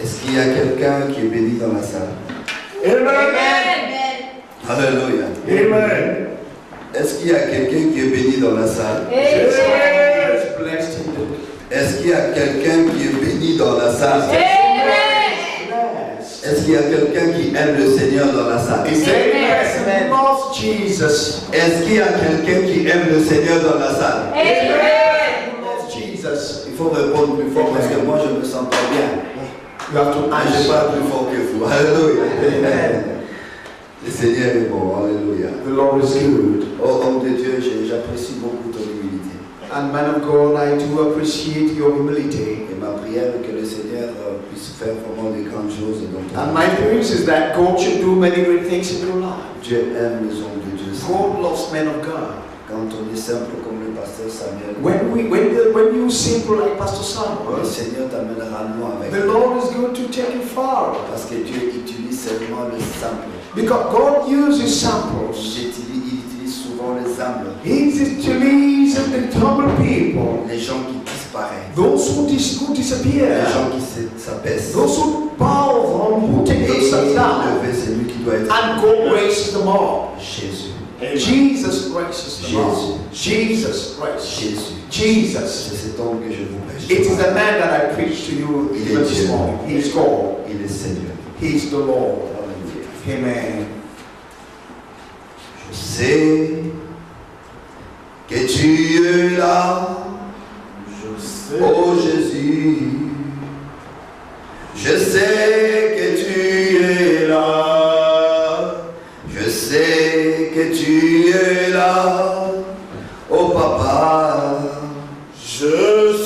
Est-ce qu'il y a quelqu'un qui est béni dans la salle? Amen. Alléluia. Amen. Est-ce qu'il y a quelqu'un qui est béni dans la salle? Yes. Est-ce qu'il y a quelqu'un qui est béni dans la salle? Est-ce qu'il y a quelqu'un qui aime le Seigneur dans la salle? Is there any person who loves Jesus? Est-ce qu'il y a quelqu'un qui aime le Seigneur dans la salle? Who loves Jesus? Il faut répondre plus fort parce que moi je ne me sens pas bien. You have to Je answer. parle plus fort que vous. Alléluia. Amen. Le Seigneur est bon. Alléluia. The Lord is good. Oh homme de Dieu, j'apprécie beaucoup ton humilité. And man of God, I do appreciate your humility. Et ma prière est que le Seigneur puisse faire vraiment de grandes choses dans ton And my prayer is that God should do many great things in your life. Dieu aime les hommes de Dieu. God loves men of God. Quand on est simple comme le pasteur Samuel, When you simple like Pastor le Samuel, Seigneur t'amènera loin avec the lui. Lord is going to take you far. Parce que Dieu utilise seulement le simple. Because God uses samples. Il utilise souvent les humbles. He utilises the humble people. Les gens qui disparaissent. Those who Les disappear. gens qui s'abaissent. Those who bow down, who take Et themselves down. élevé, c'est lui qui doit être. And God raises them up. Jésus. Jesus raises them up. Jesus raises. Jésus. Jesus. C'est cet homme que je vous prêche. It is the man that I preach to you even this morning. He is God. Il est Seigneur. He is the Lord. Alléluia. Amen. Je sais que tu es là. Oh Jésus. Je sais que tu es là. Je sais que tu es là. Oh Papa. Je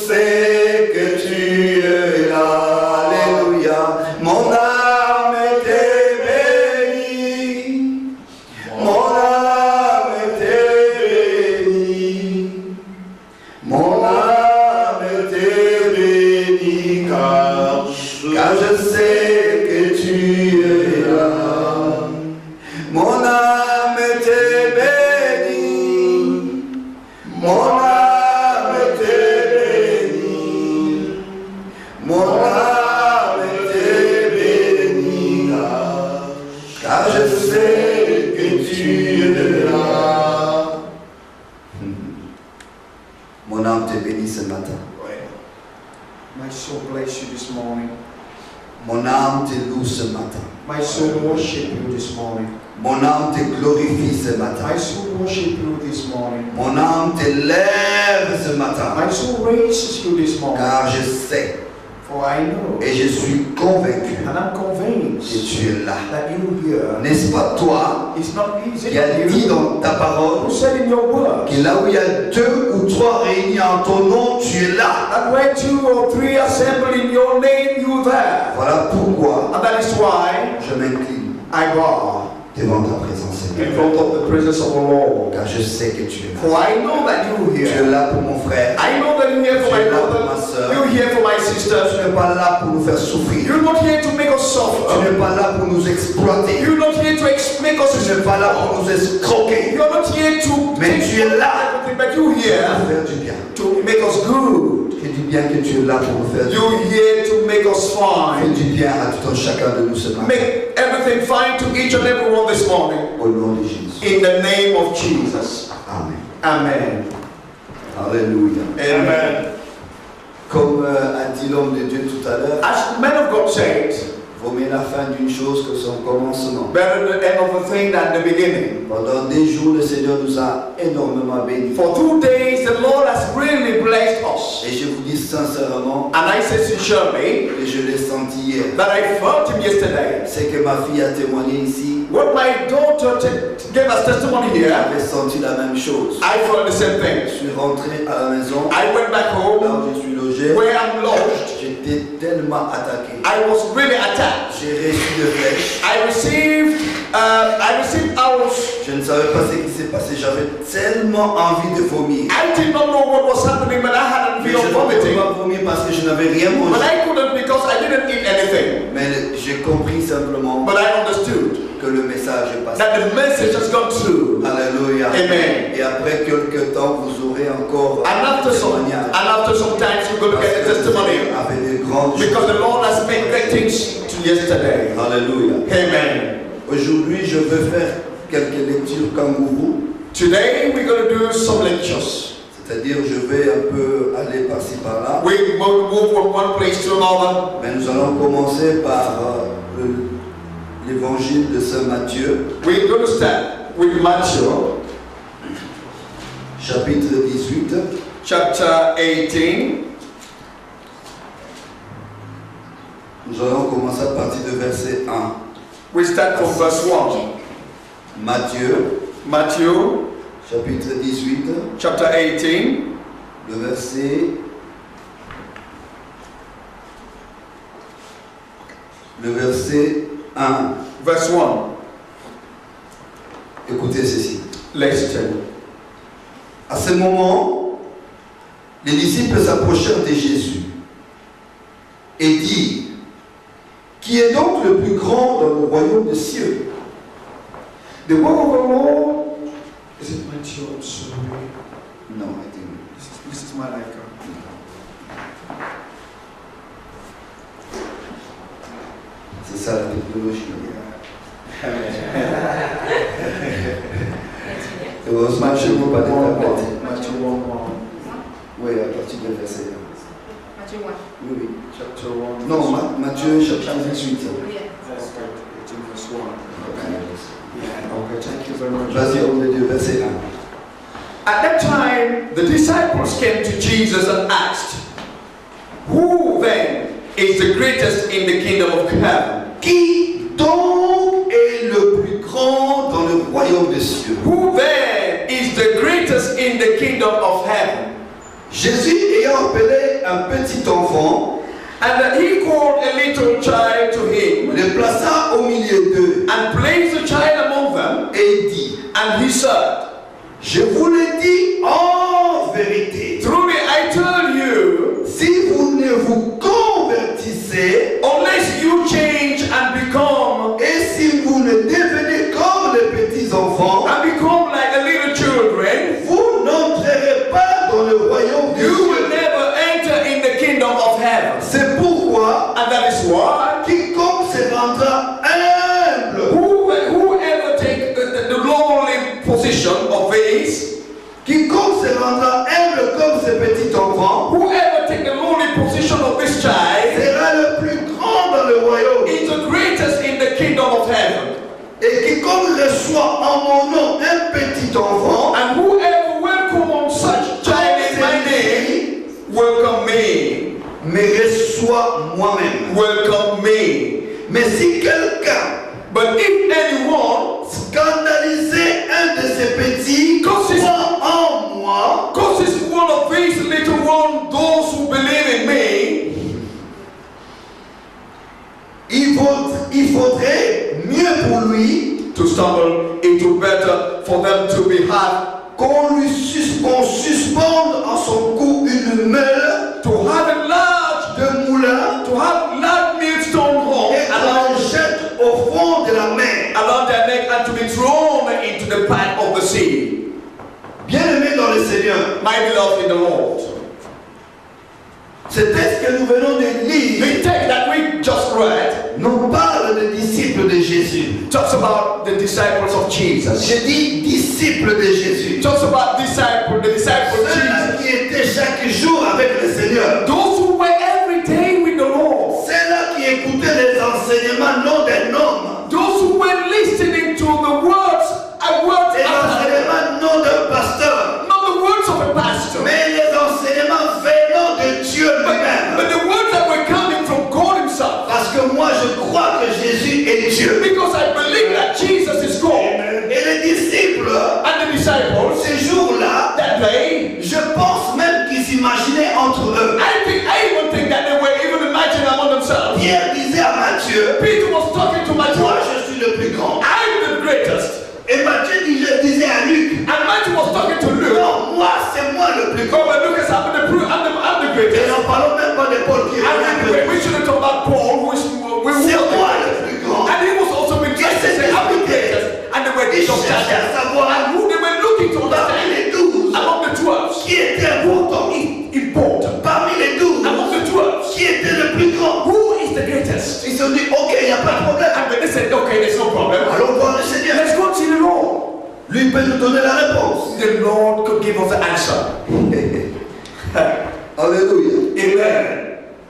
sais que tu es là. Alléluia. Mon âme était bénie. Mon âme était bénie. Mon âme était bénie car je sais que tu es là. Mon âme était bénie. Mon âme était bénie. Mon âme était bénie car je sais que tu es là. Mon âme te bénit ce matin. My soul bless you this morning. Mon âme te loue ce matin. My soul worship you this morning. Mon âme te glorifie ce matin. My soul worship you this morning. Mon âme te lève ce matin. My soul raises you this morning. Car je sais For I know et je suis convaincu and I'm que convinced tu es là. that you here. N'est-ce pas toi It's not easy qui as dit for you. dans ta parole Who said in your word que là où il y a 2 ou 3 réunis en ton nom, tu es là. that where 2 or 3 assemble in your name, you there. Voilà pourquoi And that is why je m'incline I bow devant ta présence, in Seigneur. front of the presence of the Lord. Car je sais que tu es là. For I know that you Tu es here. là pour mon frère. I know that you're here for Tu my es là pour brother. ma soeur. You're here for my Tu sisters. n'es pas là pour nous faire souffrir. You're not here to make us Tu suffer. n'es pas là pour nous exploiter. You're not here to make us Tu n'es pas là pour nous escroquer. You're not here to Mais tu es là everything, but you're pour here faire du bien. to make us good. Fais du bien que tu es là pour nous faire du bien. You're here to make us Fais fine. du bien à tout un chacun de nous ce matin. Make everything fine to each and every one this morning. Au nom de Jésus. In the name of Jesus. Amen. Amen. Alléluia. Amen. Comme a dit l'homme de Dieu tout à l'heure, As the man of God said, vaut mieux la fin d'une chose que son commencement. better the end of a thing than the beginning. Pendant des jours, le Seigneur nous a énormément bénis. For 2 days, the Lord has really blessed us. Et je vous dis sincèrement, And I say sincerely et je l'ai senti hier, that I felt him yesterday. c'est que ma fille a témoigné ici, What my daughter gave us testimony here, j'avais senti la même chose. I felt the same Je thing. suis rentré à la maison, I went back là home où je suis logé, where I'm lodged. j'étais tellement attaqué. I was really attacked. J'ai reçu des flèches. I received arrows. Je ne savais pas ce qui s'est passé. J'avais tellement envie de vomir. I did not know what was happening, but I had a Mais feel je of ne pouvais vomiting. pas vomir parce que je n'avais rien But mangé. I couldn't because I didn't eat anything. Mais j'ai compris simplement But I understood que le message est passé. that the message has gone through. Alléluia. Amen. Et après quelques temps, vous aurez encore And after some time, you're going to get a testimony. avec des grandes choses. Because the Lord has made great things to yesterday. Alléluia. Amen. Aujourd'hui, je veux faire quelques lectures kangourou. Today we're going to do some lectures. C'est-à-dire, je vais un peu aller par-ci par-là. We will move from one place to another. Mais nous allons commencer par l'évangile de Saint Matthieu, We're going to start with Matthew chapitre 18. chapter 18. Nous allons commencer à partir de verset 1. We start from verse 1. Matthieu, Matthew chapitre 18, chapter 18, le verset 1. verse 1. Écoutez ceci. Listen. À ce moment, les disciples s'approchèrent de Jésus et dirent: Qui est donc le plus grand dans le royaume des cieux? The word of the Lord. Is it Matthew? I'm sorry. Non, I think. This is my life. C'est ça la technologie. Heureusement, chez vous, pas de tablettes. Matthew 1. Oui, à partir du verset 1. Matthieu 1. Oui, oui. Chapter 1. Non, Matthieu, chapitre 18. Verse 1. Okay, thank you very much. Vas-y, on est du verset 1. At that time, the disciples came to Jesus and asked, Who then is the greatest in the kingdom of heaven? Qui donc est le plus grand dans le royaume des cieux? Who then is the greatest in the kingdom of heaven? Jésus ayant appelé un petit enfant, And he called a little child to him le plaça au milieu d'eux and placed the child among them, et il dit: and he said, Je vous le dis en vérité, Truly I tell you, si vous ne vous convertissez unless you change and become et si vous ne devenez comme les petits enfants, like the little children, vous n'entrerez pas dans le royaume des you will cieux. never enter in the kingdom of heaven. C'est pourquoi And that is why quiconque se rendra humble, whoever take the lowly position of these, quiconque se rendra humble comme ce petit enfant, whoever take the lowly position of this child, sera le plus grand dans le royaume. is the greatest in the kingdom of heaven. Et quiconque reçoit en mon nom un petit enfant, And whoever welcome on such child in my name, welcome me. me reçoit moi-même. Welcome me. Mais si quelqu'un But if anyone scandalisait un de ces petits, Cause croit en moi, causes one of these little ones, those who believe in me, il faudrait mieux pour lui to stumble, it will better for them to be hard, qu'on suspende en son cou une meule to have a large, de moulin to have large millstone horn et qu'on le jette au fond de la mer. around their neck and to be thrown into the path of the sea. Bien-aimés dans le Seigneur, My beloved in the Lord, ce texte que nous venons de lire the text that we just read nous parle des disciples de Jésus. talks about the disciples of Jesus. Je dis disciples de Jésus. Talks about the disciples of Ceux-là Jesus. qui étaient chaque jour avec le Seigneur. Those who were every day with the Lord. Ceux-là qui écoutaient les enseignements non d'un homme. Those who were listening to the words and words Les after enseignements non d'un pasteur. not the words of a pastor, Mais les enseignements venant de Dieu but lui-même. the words that were coming from God Himself. Parce que moi je crois que Jésus est Dieu. Because I believe that Jesus is God. Et les disciples, And the disciples, ces jours-là, that day, je pense même qu'ils s'imaginaient entre eux. I even think that they were even imagining among themselves. Pierre disait à Matthieu: Peter was talking to Matthew, Moi je suis le plus grand. I'm the greatest. Et Matthieu disait à Luc: And Matthew was talking to Luke. Non, c'est moi le plus Oh, grand. but Lucas, I'm the Et greatest. n'en parlons même pas de Paul qui est And we shouldn't talk about Paul, who is C'est moi le plus grand. and he was also been Et ces saying, I'm the ils ont dit, ok, il n'y a pas de problème. And when they said, okay, there's no problem, Allons voir le Seigneur. let's go to the Lord. Lui, il peut nous donner la réponse. The Lord could give us the answer. Alléluia. Amen.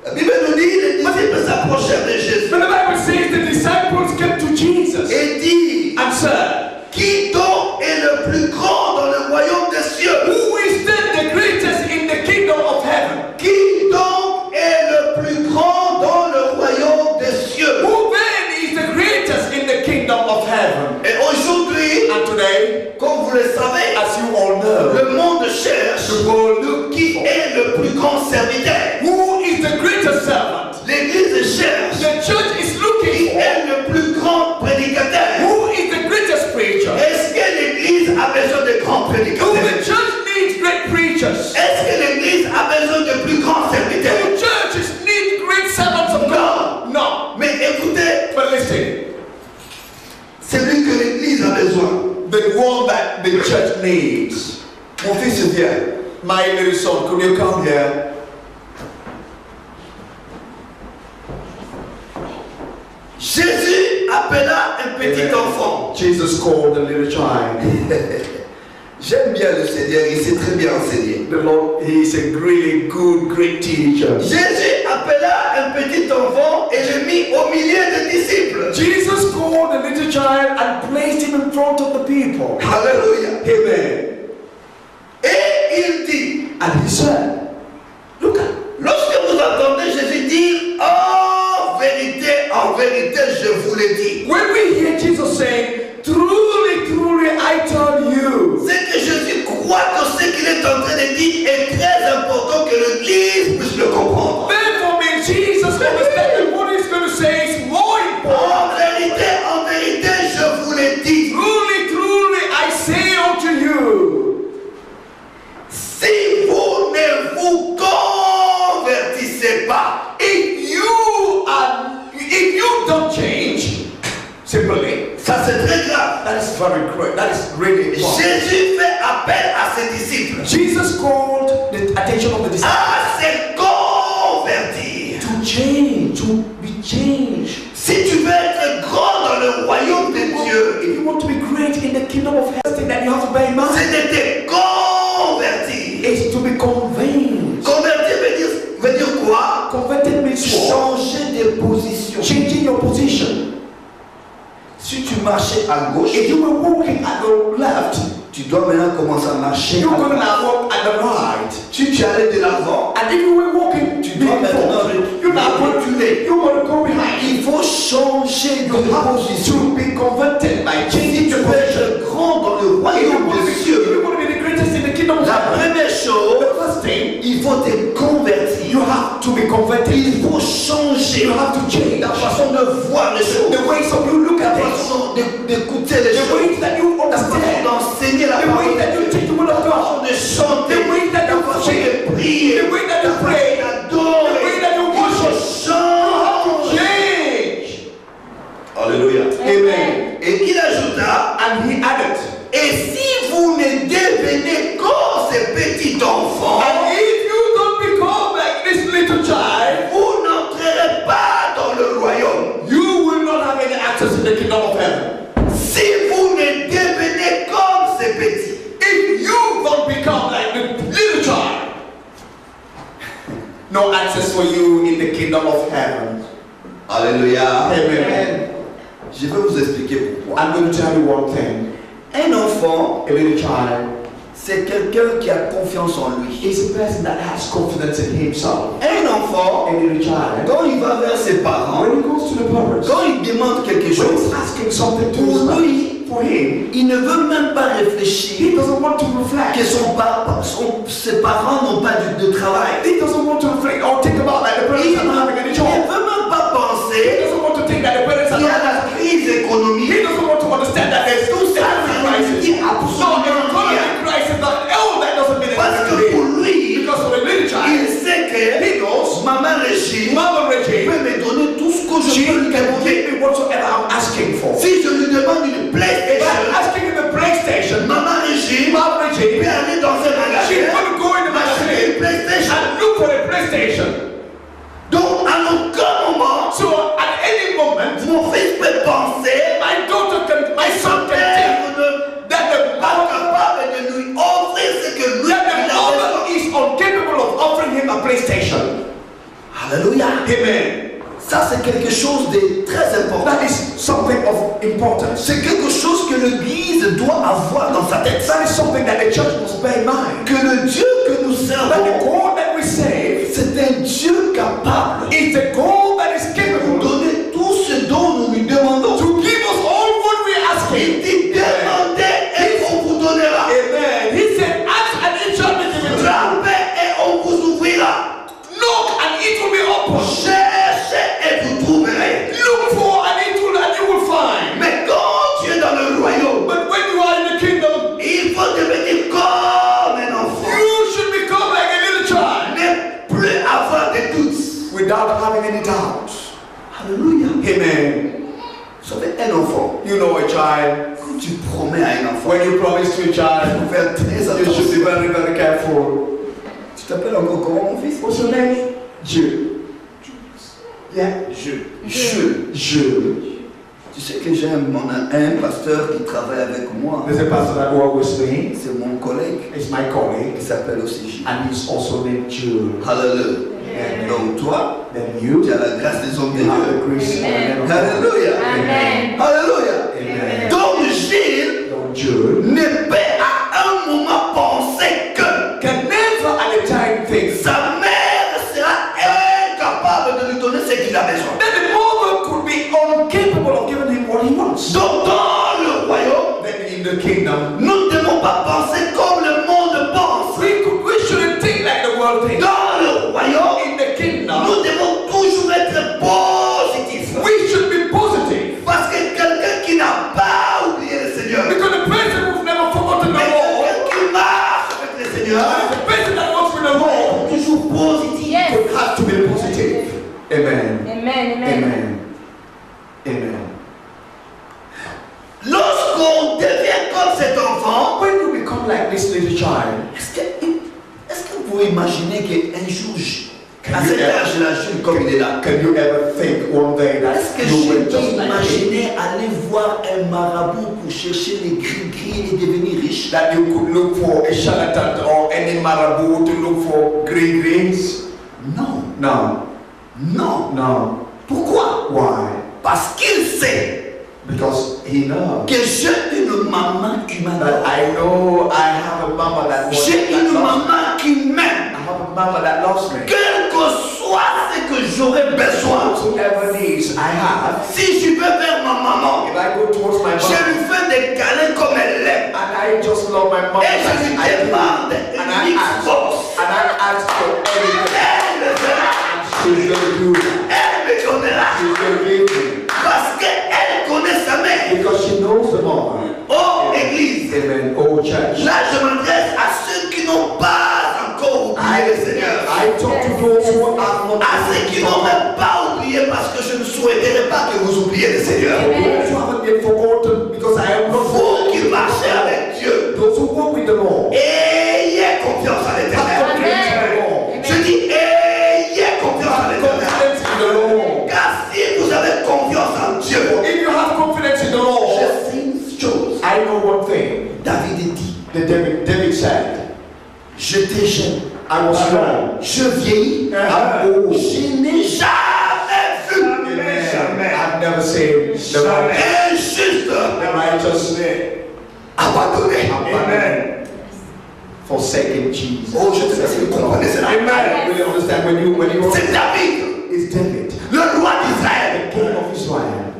La Bible nous dit, les disciples s'approchèrent de Jésus But the Bible says the disciples came to Jesus et dit, and said, qui donc est le plus grand dans le royaume des cieux? who is then the greatest in the kingdom of heaven? Qui donc est le plus grand dans le royaume des cieux? Who then is the greatest in the kingdom of heaven? Et aujourd'hui, And today, comme vous le savez, as you all know, le monde cherche the world look qui est le plus grand serviteur. who is the greatest servant. L'Église cherche The church is qui looking for est le plus grand prédicateur. who is the greatest preacher. Est-ce que l'Église a besoin de grands Do prédicateurs? the church needs great preachers? Est-ce que l'Église a besoin de plus grands Do serviteurs? churches need great servants of God? No. Mais écoutez, But listen, c'est lui que l'Église a besoin. the one that the church needs. Mon fils vient. My little son, could you come here? Jésus appela un petit enfant. Jesus called the little child. J'aime bien le Seigneur, il sait très bien enseigner. The Lord, he is a really good, great teacher. Jésus appela un petit enfant et le mit au milieu des disciples. Jesus called the little child and placed him in front of the people. Alléluia. Amen. Et il dit, And he said, look, lorsque vous entendez Jésus dire, en vérité, je vous le dis. when we hear Jesus saying, truly, truly, I tell you, C'est que Jésus croit que ce qu'il est en train de dire est très important que l'Église puisse le comprendre. therefore, when Jesus understands that what he's going to say is more important. En vérité, je vous le dis. Truly, truly, I say unto you, Si vous ne vous convertissez pas, if you don't change, simply, ça c'est très grave. that is very great. That is really important. Jésus fait appel à ses disciples Jesus called the attention of the disciples à se convertir. to change, to be changed. Si tu veux être grand dans le royaume de Dieu, If you want to be great in the kingdom of heaven, that you have to bear in mind c'est de te convertir. is to be convinced. Convertir veut dire quoi? Converted means what? Changer de position. Changing your position. Si tu marchais à gauche, If you were walking at the left, tu dois maintenant commencer à marcher you're à going to droite. now walk at the right. Si tu allais de l'avant, And if you were walking tu dois maintenant you're now going reculer. you want to go behind. Il faut changer de You have position. to be converted by Si changing tu your veux position. être grand dans le If you royaume want to des be, if cieux, you want to be the greatest in the kingdom of la heaven, première chose, the first thing, il faut te convertir. you have to be converted. Il faut changer You have to change la façon de voir les choses, the ways of you look la at it, façon d'écouter les the choses, ways that you la façon understand, d'enseigner la the way parole, that you take the word of la façon God, de chanter, the way that la you façon sing, de prier, the way that you la façon pray, d'adorer. the way that you Il faut worship. changer. Change. Alléluia. Amen. Et il ajouta, And he added, et si vous ne devenez comme ce petit enfant, and if you don't become like this little child, vous n'entrerez pas dans le royaume. you will not have any access to the kingdom of heaven. Si vous ne devenez comme ce petit, If you don't become like the little child, no access for you in the kingdom of heaven. Alléluia. Amen. Je vais vous expliquer pourquoi. I'm going to tell you one thing. Un enfant, A little child c'est quelqu'un qui a confiance en lui. is a person that has confidence in himself. Un enfant, A little child, quand il va vers ses parents, when he goes to the parents, quand il demande quelque when chose, he's asking something to pour his lui, for him, il ne veut même pas réfléchir he doesn't want to reflect. que ses parents n'ont pas de travail. He doesn't want to reflect or think about like the Il parents are not having any ne job. veut même pas He penser doesn't want to think that the parents are qu'il y a not. la crise économique. He doesn't want to understand that there's no salary crisis. Il No, absolument rien. economic crisis. Not, oh, that doesn't mean Parce que pour anything. lui, Because for a little il child, sait que he knows maman Régine Mama Reggie, peut me donner tout ce que je she peux lui can demander. give me whatsoever I'm asking for. Si je lui demande une If PlayStation, I'm asking him a PlayStation, maman Régine Mama peut Reggie, aller dans un she's magasin, going to go in the acheter une magazine PlayStation. and look for a PlayStation. Donc Alléluia. Amen. Ça, c'est quelque chose de très important. That is something of importance. C'est quelque chose que l'Église doit avoir dans sa tête. That is something that the church must bear in mind. Que le Dieu que nous That the servons, God that we serve c'est un Dieu capable is the God that is de capable nous donner tout ce dont nous lui demandons. to give us all what we ask Il Him. dit demandez et on vous donnera. Amen. He said, ask and it shall be given to you. Frappez et on vous ouvrira. Knock and it will be open. Cherchez et vous trouverez. Look for and you will find. Mais quand tu es dans le royaume, But when you are in the kingdom, il faut devenir comme un enfant. you should become like a little child Ne plus avoir de doutes. without having any doubts. Alléluia. Amen. Vous savez, un enfant, You know a child. quand tu promets à un enfant, When you promise to a il child, faut faire très you should attention. be very, very careful. Tu t'appelles encore comment, mon fils? What's your name? Jude. Yeah. Je. Tu sais que j'ai un pasteur qui travaille avec moi. There's a pastor that works with me. C'est mon collègue It's my colleague, qui s'appelle aussi Jules. and he's also named Jude. Alléluia. Amen. Donc toi, Then you tu as la grâce des hommes de have Dieu. the grace. Amen. Alléluia. Amen. Alléluia. Amen. Donc Gilles Donc Jude ne peut à un moment penser que can never at a time think sa mère sera incapable de lui donner ce qu'il a besoin. that the mother could be incapable of giving him what he wants. Donc dans le royaume, Then in the kingdom, nous ne devons pas penser comme le monde pense. we shouldn't think like the world thinks. Dans le royaume, In the kingdom, nous devons toujours être positifs. we should be positive. Parce que quelqu'un qui n'a pas oublié le Seigneur, Because the person who's never forgotten the mais Lord, quelqu'un qui marche avec le Seigneur, the person that walks with the Lord, toujours positif. Yes. has to be positive. Amen. Amen. Amen. Amen. Amen. Lorsqu'on devient comme cet enfant, When you become like this little child, est-ce que vous pouvez imaginer qu'un jour, à you cet ever- âge-là, Jules, comme il est là, can you ever think one day that est-ce que you will j'ai just like him? imaginé aller voir un marabout pour chercher les gris-gris et devenir riche? That you could look for a charlatan or any marabout to look for green greens? Non, No. non. No. Pourquoi? Why? Parce qu'il sait Because he knows que j'ai une maman qui that m'adore. I know I have a mama that wants J'ai that une loves me. maman qui m'aime. I have a mama that loves me. Quel que soit ce que j'aurais besoin, Whatever needs I have, si je vais vers ma maman, if I go towards my je mom lui fais des câlins comme elle l'aime. and I just love my mom Et je as lui I do, demande and une Xbox. I ask for anything, Elle le fera. she's gonna do it. Elle me donnera. She's gonna give me. Parce qu'elle connaît sa mère. Because she knows the mom. Oh, Église. Amen. Oh, church. Là, je m'adresse à ceux qui n'ont pas encore oublié le Seigneur. I talk to those who have not À ceux qui n'ont même pas oublié parce que je ne souhaiterais pas que vous oubliez le Seigneur. Those who haven't been forgotten because I am not Vous qui marchez avec Dieu, those who walk with the Lord. ayez confiance en Have l'Éternel. confidence in the Lord. Je dis, ayez confiance en Have l'Éternel. confidence in the Lord. Car si vous avez confiance en Dieu, If you have confidence in the Lord, je sais une chose. I know one thing. David dit, That David said, j'étais jeune, I was young. je vieillis, I'm old. je n'ai jamais vu Amen. I've never seen the righteous, injuste the righteous abandonné. Amen. Forsaken Jesus. Oh, je sais pas si vous comprenez cela. Amen. Really understand when you C'est David, it's David, le roi d'Israël, the king of Israel,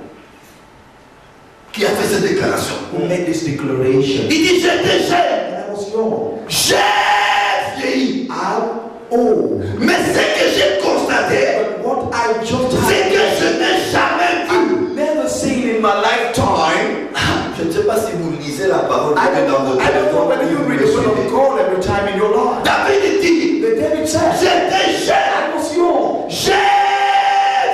qui a fait cette déclaration. who made this declaration. Il dit, j'étais jeune, I was young. j'ai vieilli. I'm old. Mais ce que j'ai constaté, But what I just c'est que je n'ai jamais vu. I've never seen in my lifetime. Je ne sais pas si vous lisez la parole de I Dieu dans votre don't know whether you read the word of God every time in your life. David dit, But David said, j'étais jeune, I was young. j'ai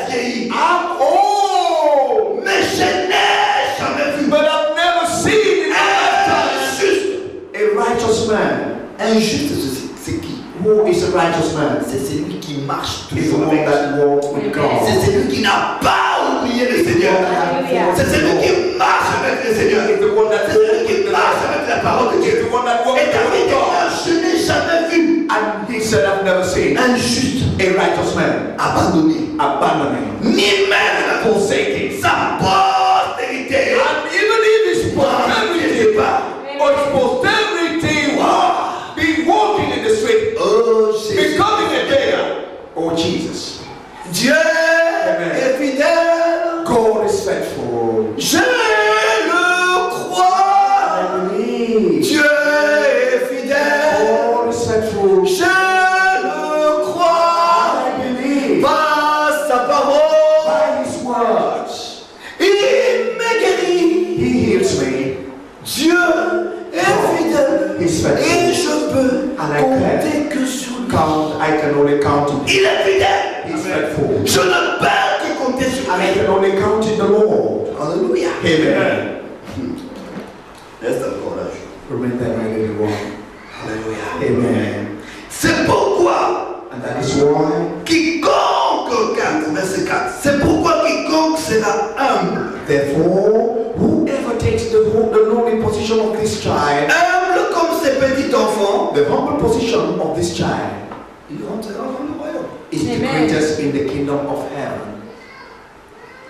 vieilli. I'm old. Mais je n'ai jamais vu But I've never seen in my lifetime injuste. a righteous man. Injuste, c'est qui? Who is a righteous man? C'est celui qui marche Is the toujours one avec that walks with God. C'est celui qui n'a pas oublié le Seigneur. C'est celui qui marche avec le Seigneur. Is the one that C'est celui qui marche avec la parole de is Dieu. the one that walks Et with David dit, God. je n'ai jamais vu And he said, I've never seen un juste a righteous man abandonné, abandoning, ni même forsaking. sa postérité. And even if his posterity or his posterity be walking in the street, Oh Jésus, becoming a beggar, oh Jesus, Dieu est fidèle. God is faithful. Je le crois. Dieu est fidèle. God is faithful. Je le crois. I believe Par sa parole, by his words. il me guérit. He heals me. Dieu est fidèle. He's faithful. Et je peux And I compter que sur lui. I can only count on him. Il est fidèle. He's faithful. Je ne peux que compter sur And I lui. can only count in the Lord. Alléluia. Amen. Reste encore là. Remain there, my little one. Alléluia. Amen. C'est pourquoi And that is why quiconque, 4, verset 4, c'est pourquoi quiconque sera humble. therefore, whoever takes the lowly position of this child, Humble comme ces petits enfants, the humble position of this child, il rentrera dans le royaume. is the Amen. greatest in the kingdom of heaven.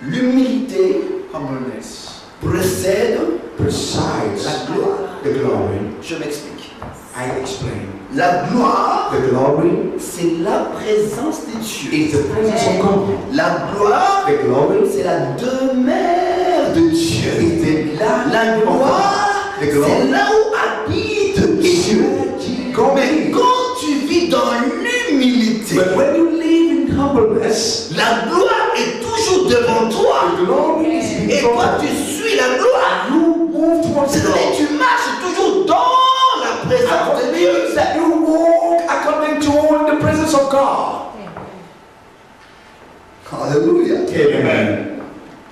L'humilité Humbleness précède presides la gloire. the glory. Je m'explique. I explain. La gloire, The glory c'est la présence de Dieu. is the presence of God. La gloire, The glory c'est la demeure de Dieu. is the La gloire, The glory c'est là où habite is Dieu. God. Mais quand tu vis dans l'humilité, But when you live in humbleness, la gloire est toujours devant toi. the glory is Et toi, before tu suis la gloire. you move towards the C'est-à-dire Lord. que tu marches toujours dans la présence de Dieu. Means that you walk according to the presence of God. Alléluia. Amen.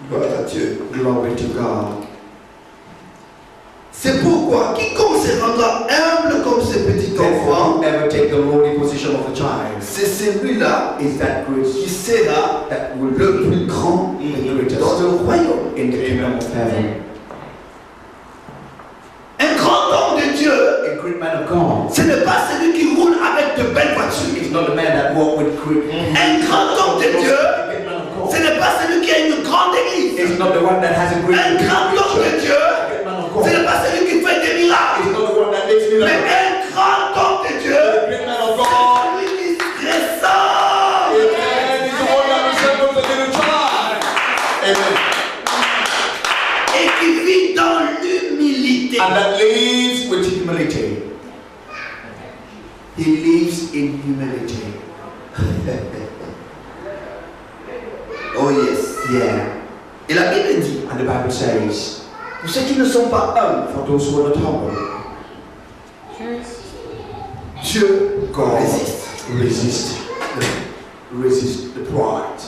Gloire à Dieu. Glory to God. C'est pourquoi quiconque se rendra humble comme ce petit Therefore, enfant, whoever take the lowly position of the child c'est celui-là is that qui grace sera that will le be plus grand the greatest dans le royaume. in the kingdom of heaven. Un grand homme de Dieu, A great man of God ce n'est pas celui qui roule avec de belles voitures. is not the man that walk with great. Un grand homme de Dieu, A great man of ce God n'est pas celui qui a une grande église. is not the one that has a great. Un grand homme de Dieu, A great man of ce God n'est pas celui qui fait des miracles. is not the one that makes Mais miracles. un grand homme de Dieu, A great man of God. celui qui ressemble. Amen. He's the one that resembles the little child. Amen. Et qui vit dans l'humilité. And that lives with humility. He lives in humility. Oh yes. Yeah. Et la Bible dit, And the Bible says, pour ceux qui ne sont pas humbles, for those who are not humble, Dieu God résiste. resist the pride.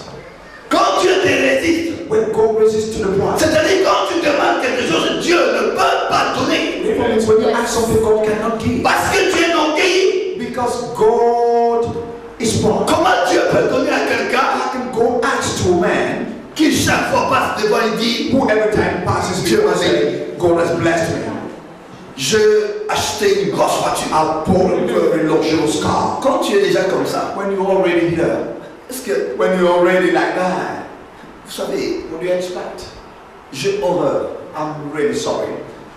Quand Dieu te résiste, When God resists to the pride, c'est-à-dire quand tu demandes quelque chose, Dieu ne peut pas donner. it means when you ask something God cannot give. Parce que tu es orgueilleux. Because God is proud. Comment Dieu peut donner à quelqu'un How can God ask to a man qui chaque fois passe devant et dit, who every time passes before and say, God has blessed me. je acheté une grosse voiture. I bought a very luxurious car. Quand tu es déjà comme ça, When you're already here, est-ce que, when you're already like that, vous savez, what do you expect? j'ai horreur I'm really sorry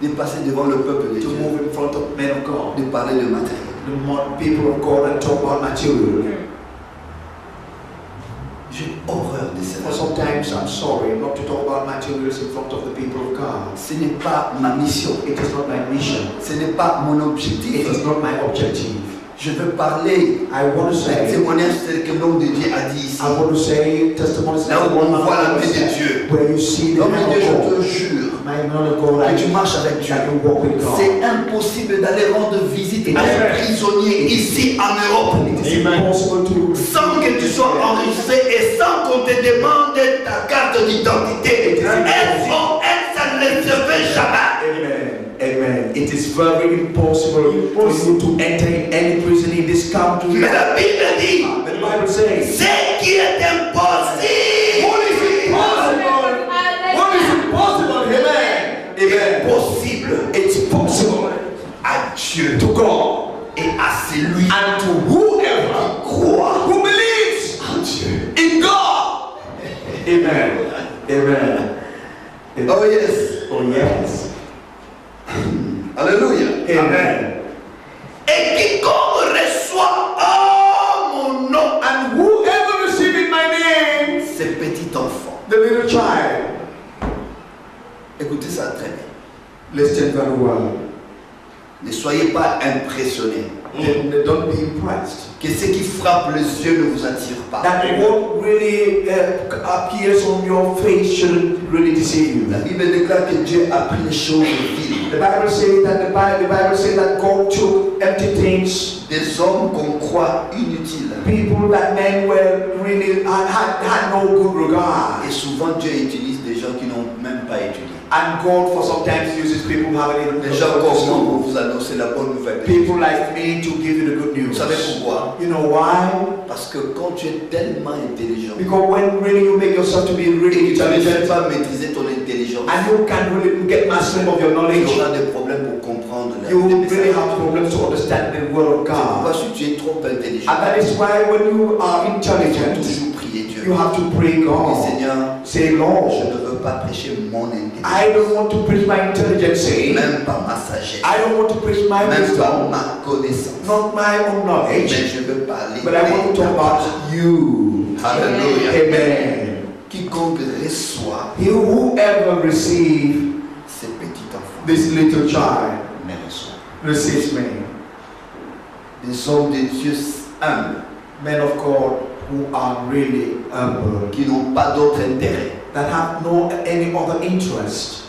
de passer devant le peuple de to Dieu, move in front of men of God, de parler de matériel. the people of God, and talk about material. J'ai horreur de For ça. sometimes I'm sorry not to talk about materials in front of the people of God. Ce n'est pas ma mission. It is not my mission. Ce n'est pas mon It objectif. is not my objective. Je veux parler I want to du say, témoignage tel que l'homme de Dieu a dit ici. I want to say testimonies Là like où on one voit la man main de said, Dieu. where you see the L'homme hand de of Dieu, je God. te jure, My man of God, que tu marches avec Dieu. that you walk with God. C'est impossible d'aller rendre visite à Amen. un prisonnier ici en Europe It is impossible to sans que tu sois enregistré et sans qu'on te demande ta carte d'identité. SOS, ça ne le fait jamais. Amen. Amen. It is very impossible for you to enter in any prison in this country. Mais la Bible dit, The Bible says, ce qui est impossible, what is impossible? Amen. est possible It's possible à Dieu to God et à celui and to Amen. Amen. Oh yes. Oh yes. Alléluia. Amen. Et quiconque reçoit en mon nom, And whoever receiving my name, ces petits enfants. the little child, Écoutez ça très bien. listen very well. Ne soyez pas impressionnés. Don't be impressed. Que ce qui frappe les yeux ne vous attire pas. That what really appears on your face shouldn't really deceive you. La Bible déclare que Dieu a pris les choses viles. The Bible says that the Bible says that God took empty things, Des hommes qu'on croit inutiles. people that men were really had no good regard. Et souvent Dieu utilise des gens qui n'ont même pas étudié. And God for sometimes uses people who haven't even Des gens comme moi pour vous annoncer la bonne nouvelle. people like me to give you the good news. Vous savez pourquoi? You know why? Parce que quand tu es tellement intelligent, Because when really you make yourself to be really et que tu ne sais intelligent pas maîtriser ton intelligence, and you can really get mastery of your tu knowledge, auras des problèmes pour comprendre la you will messages. really have problems to understand the word of Pourquoi God. si tu es trop intelligent, And that is why when you are tu intelligent, dois toujours prier Dieu. you have to pray Et God. Seigneur, Say, je Lord, ne veux pas prêcher mon intelligence, I don't want to preach my intelligence, même pas ma sagesse, I don't want to preach my même pas wisdom, ma connaissance, not my own mais knowledge, je veux parler but I want to talk about you. Alléluia. Amen. Quiconque reçoit Whoever receive ces petits enfants, this little child me reçoit. receives me. Des hommes de Dieu humbles, Men of God who are really humble, qui n'ont pas d'autre intérêt. that have no any other interest.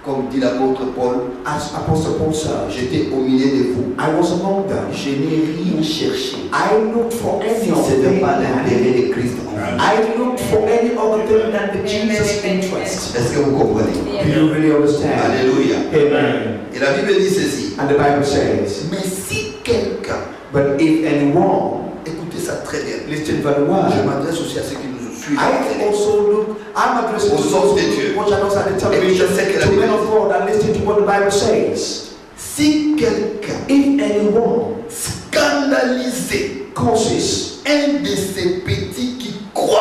Comme dit l'apôtre Paul, As Apostle Paul said, j'étais au milieu de vous. I was among them. Je n'ai rien cherché. I looked for any Si ce other n'est thing. pas l'intérêt de Christ en vous. I looked for any other thing than the Jesus interest. Est-ce que vous comprenez? Do you really understand? Alléluia. Amen. Et la Bible dit ceci. And the Bible says, Mais si quelqu'un, but if anyone, écoutez ça très bien, listen very je well. m'adresse aussi à ceux qui nous suivent. I also look, I'm addressing to Au those sens de Dieu. who watch us at the television, to men of God and listen to what the Bible says. Si quelqu'un If anyone scandalisé causes un de ces petits qui croient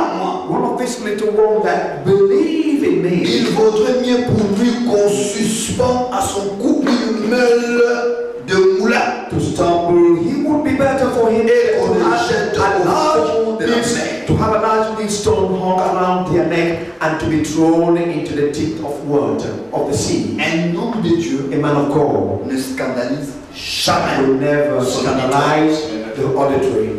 en moi, one of these little ones that believe in il me, vaudrait mieux pour lui qu'on suspend à son cou une meule de moulin to stumble, he would be better for him et qu'on to le have jette a au fond large de la this- mer. to have a large millstone hung around their neck and to be thrown into the teeth of water of the sea. Un homme de Dieu A man of God ne scandalise jamais. will never son scandalize auditoire. the auditory.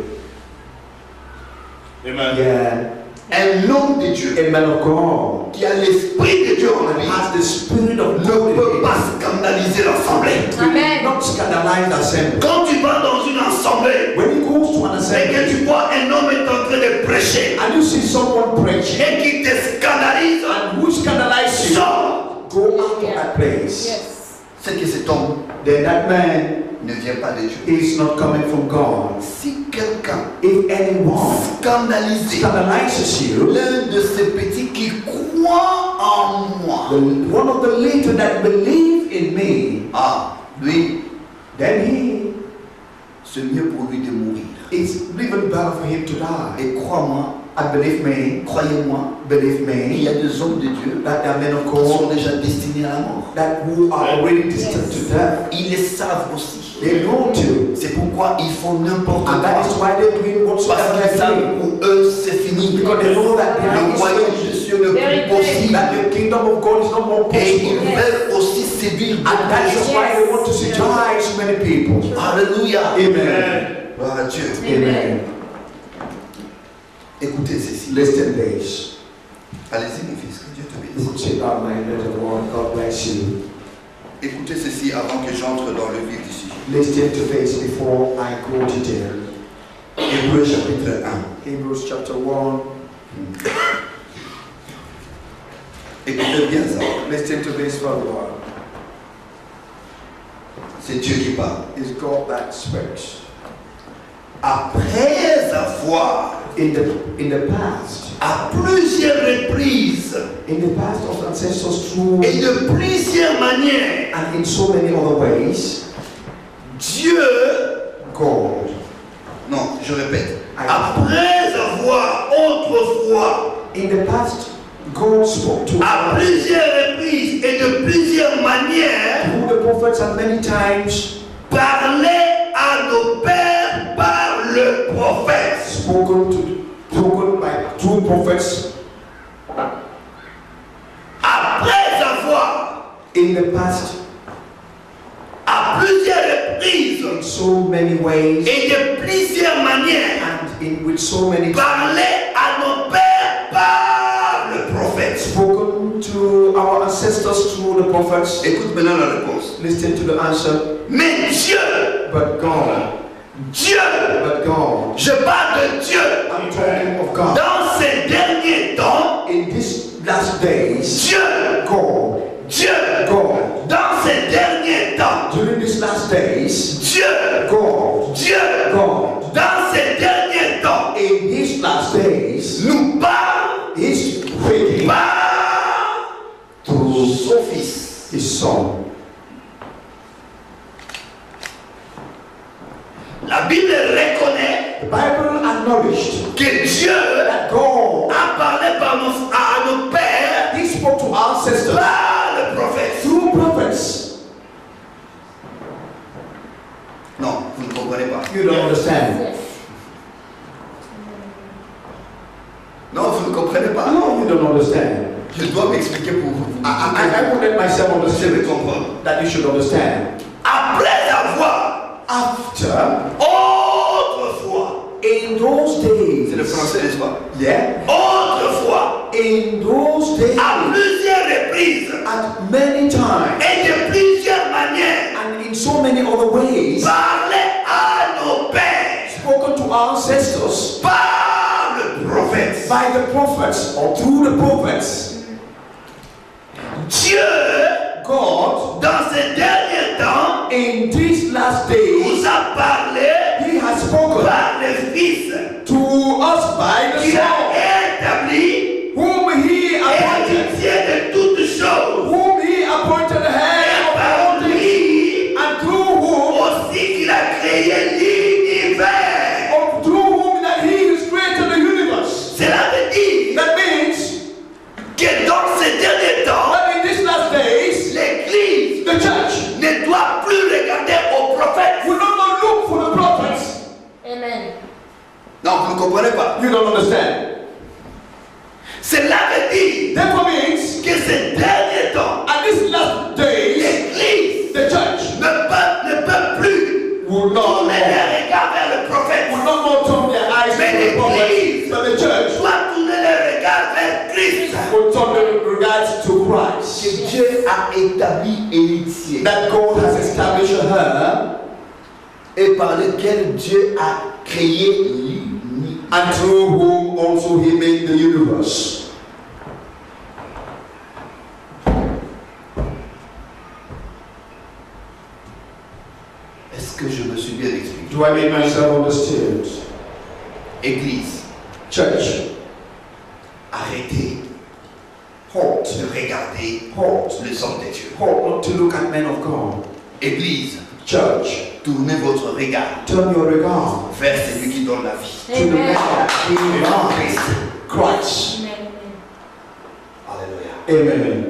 Amen. Yeah. Un homme de Dieu A man of God qui a l'esprit de Dieu en lui has the spirit of ne God in peut him. pas scandaliser l'assemblée. Amen. Not scandalize the assembly. Quand tu vas dans une assemblée When he goes to an et que assembly tu vois un homme est en train de prêcher and you see someone preaching et qui te scandalise, and who scandalizes you, sors. go out of that place. Yes. C'est que cet homme Then that man ne vient pas de Dieu. is not coming from God. Si quelqu'un If anyone scandalisé scandalizes you, l'un de ces petits qui croient en moi, one of the little that believe in me, ah, lui, then c'est mieux pour lui de mourir. it's even better for him to die. Et crois-moi, And believe me, croyez-moi, believe il y me, a des hommes de Dieu that there are men of qui sont God déjà destinés à la mort. that who are already destined to death. Ils le savent aussi. They know too. C'est pourquoi ils font n'importe And that is quoi. why they're doing Parce whatsoever qu'ils they're savent doing. pour eux c'est fini. Because they know that they Le royaume de are Dieu n'est plus possible. that the kingdom of God is not more Et ils possible. veulent aussi séduire And that d'autres is gens. why they want to seduce many people. Alléluia. Amen. Gloire à Dieu. Amen. Écoutez ceci. Listen this. Allez-y mon fils, que Dieu te You bénisse. could sit down, my little one. God bless you. Écoutez ceci avant que j'entre dans le vif du sujet. Listen to this before I go to there. Hébreux chapitre 1. Hebrews chapter 1. Écoutez bien ça. Listen to this very well. C'est Dieu qui parle. It's God that speaks. Après avoir, In the past, à plusieurs reprises of ancestors through et de plusieurs manières, and in so many other ways, Dieu, God, non, je répète, après avoir autrefois In the past, God spoke to à us plusieurs reprises et de plusieurs manières, through the prophets and many times parlait à nos pères par le prophète. spoken by true prophets. Après avoir, In the past, à plusieurs reprises in so many ways et de plusieurs manières, and with so many parlait à nos pères par le prophète. spoken to our ancestors through the prophets. Écoute maintenant la réponse. Listen to the answer. Mais Dieu, But God, je parle de Dieu. I'm talking of God. Dans ces derniers temps, In these last days, God, dans ces derniers temps, during these last days, Dieu, God, dans ces derniers temps, in these last days, nous parle is speaking par to son Fils. His Son. La Bible reconnaît The Bible acknowledged que Dieu that God, a parlé à nos pères He spoke to our ancestors par le prophète. through prophets. Non, vous ne comprenez pas. You don't understand. Non, vous ne comprenez pas. No, you don't understand. Je dois m'expliquer pour vous. I will let myself Vous understand devez comprendre. that you should understand. Après avoir, After, autrefois, in those days, c'est le français, n'est-ce pas? yeah, Autrefois, in those days, à plusieurs reprises at many times, et de plusieurs manières, and in so many other ways, parlait à nos pères spoken to our ancestors par le prophète. by the prophets or through the prophets. Dieu, God, dans ces derniers temps, in these last days, nous a parlé He has spoken par le Fils to us by the qui a Son, établi whom He appointed, héritier de toutes choses. whom He appointed the head Et of par all things, lui and through whom, aussi qu'il a créé l'univers. through whom that He has created the universe. Cela veut dire That means que dans ces derniers temps, that in these last days, l'Église the church ne doit plus regarder aux prophètes. will not more look for the prophets. Amen. Non, vous ne comprenez pas. You don't understand. Cela veut dire Therefore means, que ces derniers temps, at these last days, l'Église the church ne peut plus will not tourner more, les regards vers le prophète. will not more turn their eyes to Mais the prophets, l'Église but the church doit tourner les regards vers Christ. will turn their regards to Christ. Que Dieu a établi héritier That God has established her, et par lequel Dieu a créé l'univers. and through whom also He made the universe. Est-ce que je me suis bien expliqué? Do I make myself understood? Église, Church, arrêtez halt, de regarder halt, les hommes de Dieu. halt not to look at men of God. Église, Church, tournez votre regard turn your regard vers celui qui donne la vie. to the man that He Christ. loves, Christ. Alléluia. Amen.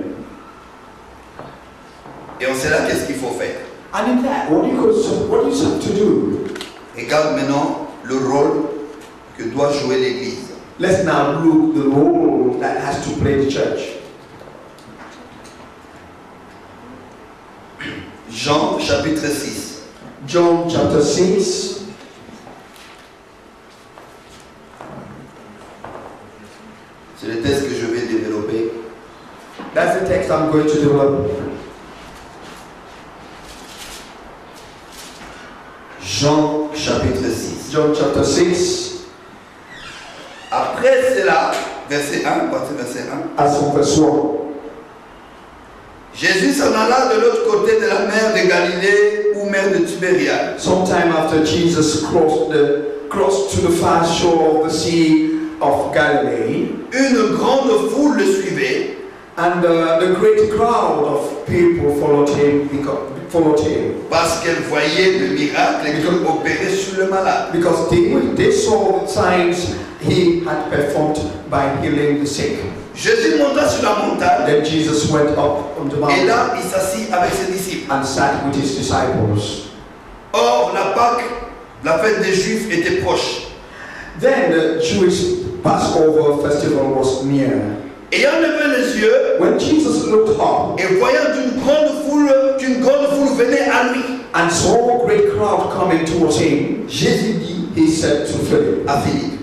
Et en cela, qu'est-ce qu'il faut faire? And in that, what do you have to do? Regarde maintenant le rôle que doit jouer l'Église. Let's now look the role that has to play the church. Jean chapitre 6. John chapter 6. C'est le texte que je vais développer. That's the text I'm going to develop. Jean chapitre 6. John chapter 6. Après cela, verset 1, partie verset 1. As from verse 1. Jésus s'en alla de l'autre côté de la mer de Galilée ou mer de Tibériade. Sometime after Jesus crossed to the far shore of the Sea of Galilee, Une grande foule le suivait and the great crowd of people followed him parce qu'elle voyait le miracle qu'il opérait sur le malade. because they saw the signs he had performed by healing the sick. Jésus monta sur la montagne Then Jesus went up on the et mountain là, il s'assit avec ses disciples. and sat with his disciples. Or, la Pâque, la fête des Juifs, était proche. Then the Jewish Passover festival was near. Ayant levé les yeux When Jesus looked up et voyant qu'une grande foule venait à lui, and saw a great crowd coming towards him, Jésus dit he said to Philip, à Philippe,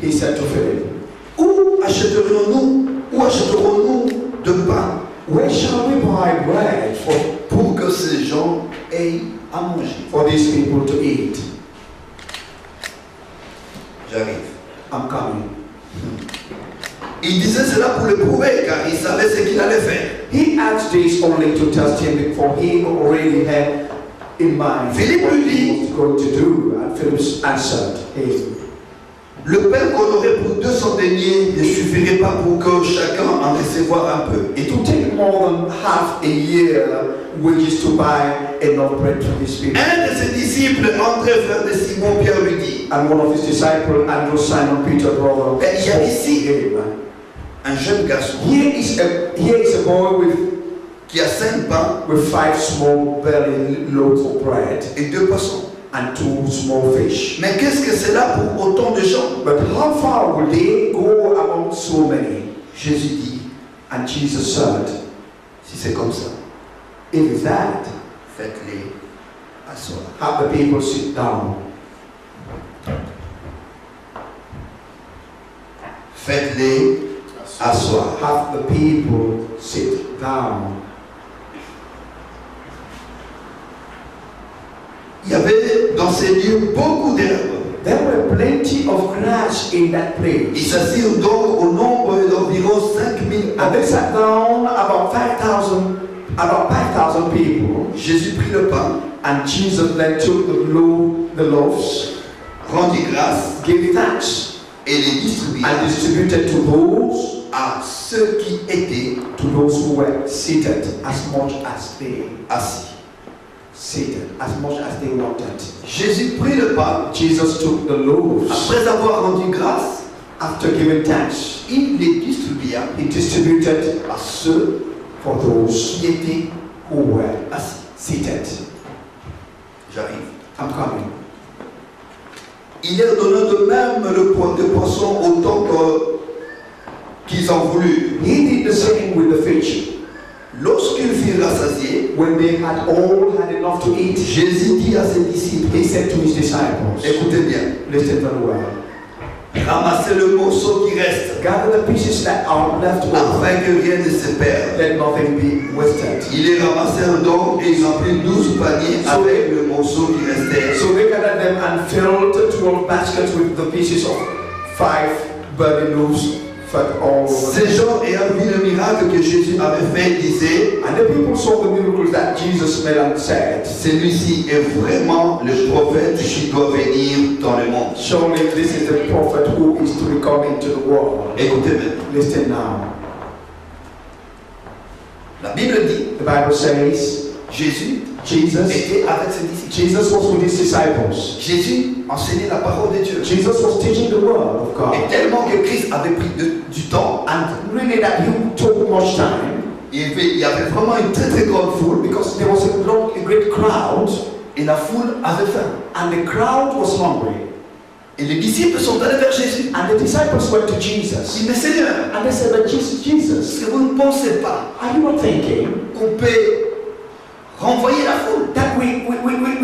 où achèterons-nous de pain where shall we buy bread pour que ces gens aient à manger? for these people to eat? J'arrive. I'm coming. Il disait cela pour le prouver car il savait ce qu'il allait faire. He asked this only to test him, for he already had in mind Philippe what lui he dit, was going to do. And Philip answered him, le pain qu'on aurait pour 200 deniers ne suffirait pas pour que chacun en recevoir un peu. it will take more than half a year wages to buy enough bread for these people. Un de ses disciples, André, frère de Simon Pierre, lui dit, And one of his disciples, Andrew, Simon Peter, brother, il y a spoke ici to him. un jeune garçon Here is a boy qui a 5 pains with 5 small belly loaves of bread et 2 poissons. and 2 small fish. Mais qu'est-ce que c'est là pour autant de gens? But how far will they go among so many? Jésus dit, And Jesus said, si c'est comme ça, if it's that, faites-les asseoir. have the people sit down. Faites-les asseoir. Have the people sit down. Il y avait dans ces lieux beaucoup d'herbes. There were plenty of grass in that place. Ils s'assirent donc au nombre d'environ 5000 And they sat down about 5,000 people. Jésus prit le pain, And Jesus then took the loaves, rendit grâce gave thanks, et les distribua and distributed to those à ceux qui étaient who were seated, as much as they assis. wanted. Jésus prit le pain, Jesus took the loaves. après avoir rendu grâce, After giving thanks, il les distribua he distributed à ceux for those qui étaient who were assis. seated. J'arrive. I'm coming. Il leur donna de même le poisson autant qu'ils en voulurent. He did the same with the fish. Lorsqu'ils furent rassasiés, When they had all had enough to eat, Jésus dit à ses disciples, he said to his disciples, écoutez bien, listen very well, ramassez le morceau qui reste, gather the pieces that are left over, afin que rien ne se perde. let nothing be wasted. Ils les ramassèrent donc et ils remplirent 12 paniers avec le morceau qui restait. So they gathered them and filled 12 baskets with the pieces of 5 burning loaves fed all over. Ces gens ayant vu le miracle que Jésus avait fait disaient, And the people saw the miracles that Jesus made and said, celui-ci est vraiment le prophète qui doit venir dans le monde. surely this is the prophet who is to be come into the world. Écoutez maintenant. Listen now. La Bible dit, The Bible says Jésus Jesus était avec ses disciples. Jesus was with his disciples. Jésus enseignait la parole de Dieu. Jesus was teaching the word of God. Et tellement que Christ avait pris du temps, And really that he took much time il y avait vraiment une très très grande foule, because there was a great crowd et la foule avait faim. and the crowd was hungry. Et les disciples sont allés vers Jésus. And the disciples went to Ils Jesus. disent, mais Seigneur, And they said, but Jesus, est-ce que vous ne pensez pas are you not thinking qu'on peut renvoyer la foule, that we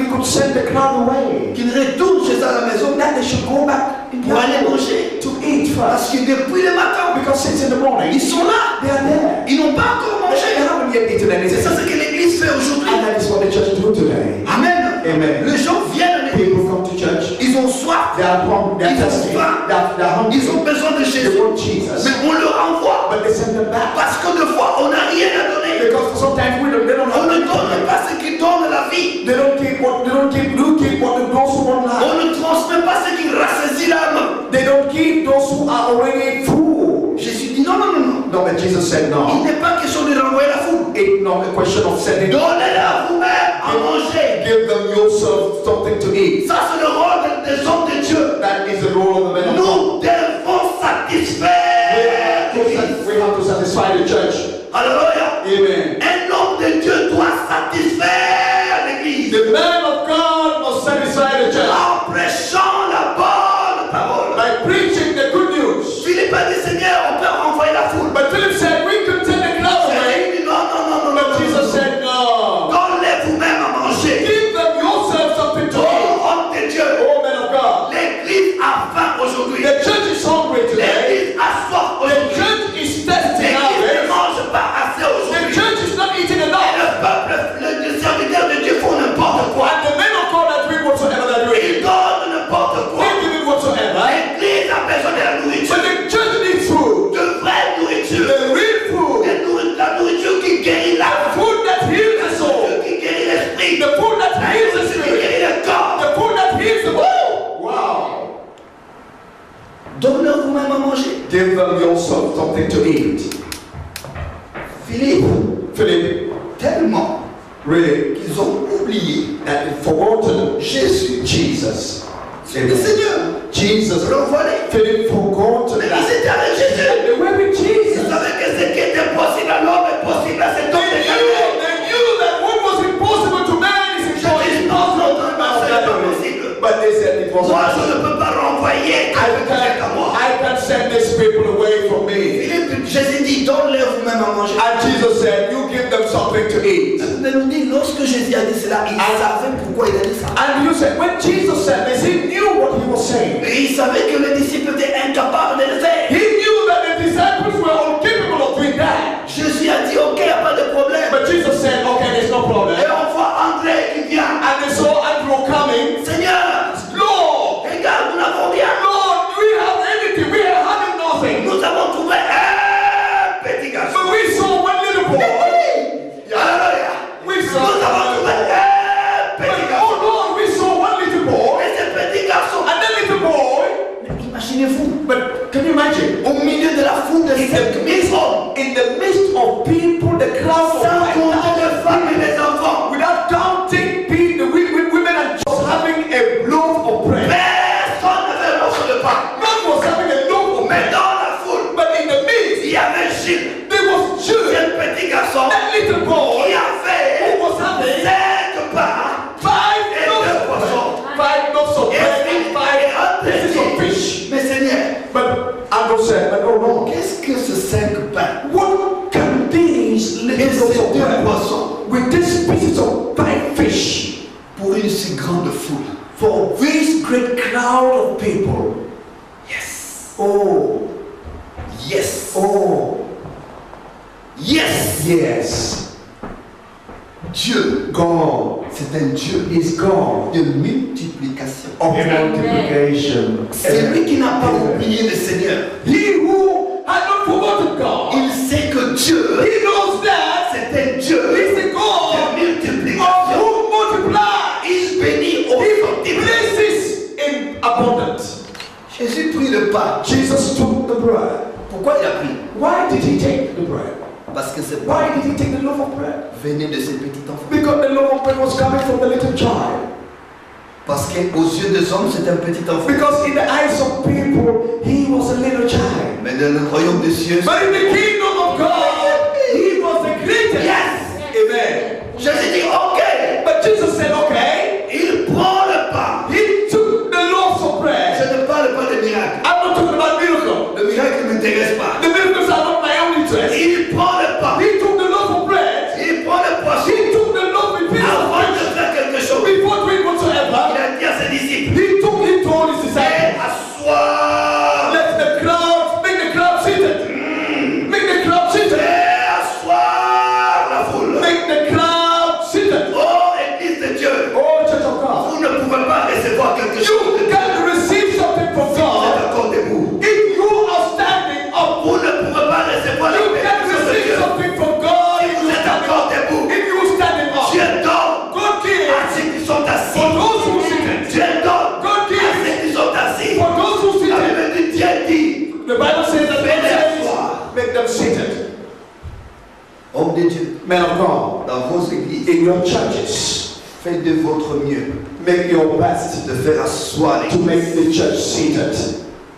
could send the crowd away? qu'ils retournent chez eux à la maison That they should go back in pour aller their house manger? to eat Parce first. que depuis le matin, Because since in the morning, ils sont là. they are there. Ils n'ont pas encore They mangé. haven't yet eaten C'est ça anything. ce que l'Église fait aujourd'hui. And that is what the church do today. Amen. Amen. Les gens viennent à l'Église. People come to church. Ils ont soif. They are hungry. They are thirsty. They're hungry. Ils ont besoin de They Jésus. want Jesus. Mais on leur envoie. But they send them back. Parce que des fois, on n'a rien à donner. Because sometimes they don't On have ne donne pas ce qui donne la vie. They don't give what those who want life. On ne transmet pas ce qui rassasie l'âme. They don't give those who are already full. Jésus dit non, non, non, non. No, but Jesus said Il no. n'est pas question de renvoyer la foule. It's not a question of sending. Donnez-leur vous-même à manger. Give them yourself something to eat. Ça, c'est le rôle des hommes de Dieu. That is the role of the men of God. Nous devons satisfy the church. Alléluia. Amen. Un homme de Dieu doit satisfaire l'église. The man of God must satisfy the church En prêchant la bonne parole. by preaching the good news. Philippe a dit, Seigneur, on peut renvoyer la foule. But Philip said, we could take the crowd away. Il dit, non, non, non, non, But non. Jesus said, no. Donnez vous-même à manger. Give them yourself something to eat. Oh, homme de Dieu. Oh, man of God. L'église a faim aujourd'hui. The church is hungry today. L'église a soif The aujourd'hui. church is thirsty L'église ne nowadays. mange pas assez The aujourd'hui. church is not eating Et enough. le peuple, le serviteur de Dieu font n'importe quoi. And the men of God that doing whatsoever they're Ils doing, donnent n'importe quoi. they give it whatsoever. L'église a besoin de la But nourriture. the church needs food. De vraie nourriture. The real food. La nourriture qui guérit The l'âme. food that heals the La soul. nourriture qui guérit l'esprit. The food that La heals the nourriture qui spirit. guérit le corps. The food that heals the body. Wow. Donne-leur vous-même à manger. Give them yourself something to eat. Philippe, Philip, tellement really, qu'ils ont oublié that they forgotten Jésus. Jesus. Le Seigneur. Jesus. Renvoie-les. Philip forgotten Mais that. ils étaient avec Jésus. They were with Ils Jesus. savaient que ce qui était possible à l'homme est possible à cet homme. They knew that what was impossible to man is impossible to man. But they said it was Moi, je impossible. ne peux pas renvoyer quelqu'un à moi. I can send these people away from me. Philippe, Jésus dit, donne-leur vous-même à manger. And Jesus said, you give them something to eat. Mais nous dit, lorsque Jésus a dit cela, il savait pourquoi il a dit ça. And you said, when Jesus said this, he knew what he was saying. Et il savait que les disciples étaient incapables de le faire. He knew that the disciples were incapable of doing that. Jésus a dit, ok, il n'y a pas de problème. But Jesus said, okay, there's no problem. Et on voit André qui vient. And they saw Andrew coming. Seigneur, Lord, regarde, nous n'avons rien. Lord, we have anything. We are having nothing. Nous avons trouvé un petit garçon. But we saw one little boy. Alléluia. We Nous saw avons trouvé un petit But, garçon. oh Lord, we saw one little boy. Et ce petit garçon, And that little boy, mais imaginez-vous, but can you imagine? au milieu de la foule de 5 000 hommes, In the midst of people, the crowd of sans compter les 5,000 femmes et les enfants, without counting people, the women and just having a loaf of bread. personne n'avait morceau de pain. None was having a loaf of Mais bread. dans la foule, But in the midst, il y avait Gilles, there was Jude, ce petit garçon, that little qui boy avait who was having 5 pains et 2 poissons. five loaves of Et bread Philippe and 5 a pieces of dit, fish. mais Seigneur, But Andrew said, but oh Lord, qu'est-ce que ce 5 pains what can these et little loaves ces of 2 bread poissons with these pieces of 5 fish pour une si grande foule? for this great crowd of people? Yes. Oh, Yes. oh, Yes. yes. Dieu, God c'est un Dieu is God de multiplication. of multiplication. C'est lui qui n'a pas oublié le Seigneur. He who had not forgotten God, Il sait que Dieu, he knows that c'est un Dieu he's the God de multiplication. of who multiplies. Il bénit au He centime. places in abundance. Jésus prit le pain. Jesus took the bread. Pourquoi il a pris? Why did he take the bread? Parce que ce Why pain did he take the loaf of bread? venait de ces petits enfants. Because the loaf of bread was coming from the little child. Parce qu'aux yeux des hommes, c'est un petit enfant. Because in the eyes of people, he was a little child. Mais dans le royaume des cieux, But in the kingdom of God, he was the greatest. Yes. Amen. Jésus dit, ok, But Jesus said, okay. il prend le pain. He took the loaves of bread. Je ne parle pas de miracle. I'm not talking about miracle. Le miracle ne m'intéresse pas. The miracles are not my own interest. Il prend le pain. He took the loaf of bread. Il prend le poisson. He took the loaf with pieces of Avant de fish. faire quelque chose, Before doing il whatsoever, a dit à ses disciples, he told his disciples, et asseoir, let the crowd, make the crowd seated. Make the crowd seated. et asseoir la foule. Make the crowd seated. Oh, Église de Dieu, Oh, Church of God. vous ne pouvez pas recevoir quelque chose You de Dieu. can receive something from Si vous God êtes encore debout, if you are standing up. vous ne pouvez pas recevoir la You can bénédiction de receive Dieu. something from God Si if vous you êtes standing encore up. debout, If you standing up. Dieu donne God à gives ceux qui sont assis. for those who seated. Dieu donne God à gives ceux qui sont assis. for those who La seated. Bible dit, Dieu dit, The Bible says that God Fais-les says, asseoir. make them seated. homme de Dieu, Men of God, dans vos églises, in your churches, faites de votre mieux make your best de faire asseoir to l'église make the church seated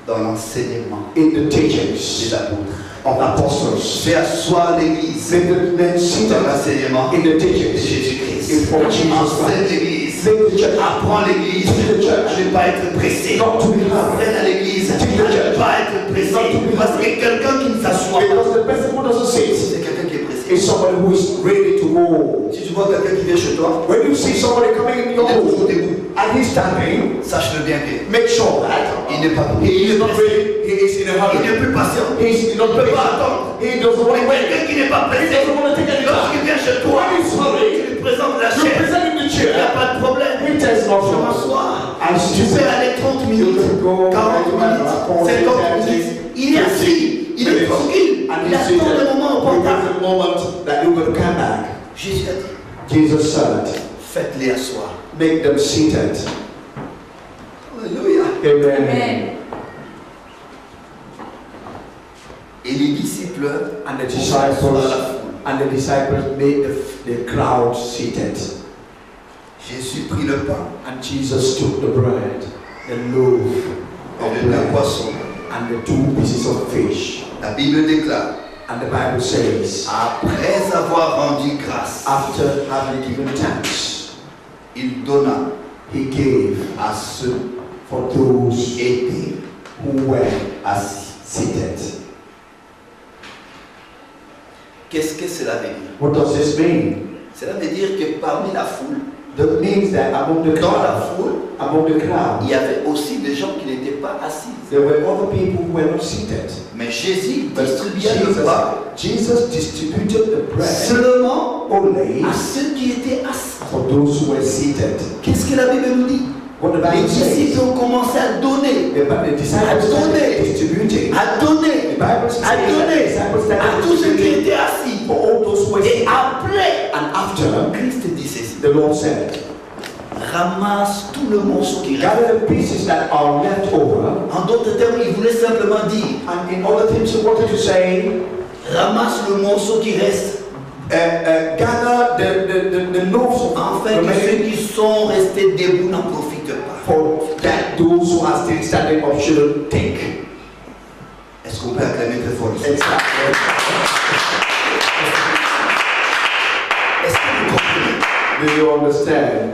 dans l'enseignement in the des teachings apôtres. of apostles. Fais asseoir l'Église Make the men dans seated l'enseignement in the de teachings Jésus-Christ. of Jesus Enseigne Christ. l'Église. Make the church Apprends l'Église Teach the church. à ne pas être pressé. not to be hurried. Enseigne à l'Église à Teach the ne church. pas être pressé. Not to be Parce que quelqu'un qui ne s'assoit pas, Because the person who doesn't sit c'est quelqu'un qui est pressé. is somebody who is ready to go. Si tu vois quelqu'un qui vient chez toi, When you see somebody coming in il your est toujours home debout. and he's standing, Sache-le bien que make sure that il n'est pas he is not pressé. ready, he is in a Il hurry. n'est plus patient. He's not Il ne peut pas patient. attendre. He doesn't want to Mais wait. quelqu'un qui n'est pas He pressé, doesn't want to take any lorsqu'il time. vient chez toi, When he's hurry, tu lui présentes la you chaise. present him the Il n'y a chair. pas de problème. He tells no Je problem. m'assois. And Tu she peux said, aller 30 minutes, 40 minutes, 50 minutes. Il est assis, il est tranquille, and il he's attend seated. le moment He opportun. waits the moment that you're going to come back. Jésus a dit, Jesus said, faites-les asseoir. make them seated. Alléluia. Amen. Et les disciples And the vont s'asseoir à la disciples foule. and the disciples made the crowd seated. Jésus prit le pain And Jesus took the bread, the loaf et of les deux bread, poissons. and the 2 pieces of fish. La Bible déclare, And the Bible says, après avoir rendu grâce, after having given thanks, il donna he gave à ceux for those qui étaient who were assis. seated. Qu'est-ce que cela veut dire? What does this mean? Cela veut dire que parmi la foule, That means that among the dans la crowd, foule, il y avait aussi des gens qui n'étaient pas assis. there were other people who were not seated. Mais Jésus But distribua le pain Jesus distributed the bread seulement only à ceux qui étaient assis. for those who were seated. Qu'est-ce que la Bible nous dit? What the Les Bible says, disciples ont commencé à donner, the disciples started distributing. à The donner, Bible says à that the donner disciples à started tous ceux qui distributing étaient assis. for all those who were Et seated. après, And after, Christ dit ceci, the Lord said, ramasse tout le morceau qui reste. gather the pieces that are left over. En d'autres termes, il voulait simplement dire, And in other things, he wanted to say, ramasse le morceau qui reste, gather the loaves of afin que ceux qui sont restés debout n'en profitent pas. for that those who are still standing up shouldn't take. Est-ce qu'on peut acclamer très fort? Exactly. Est-ce que vous comprenez? Do you understand?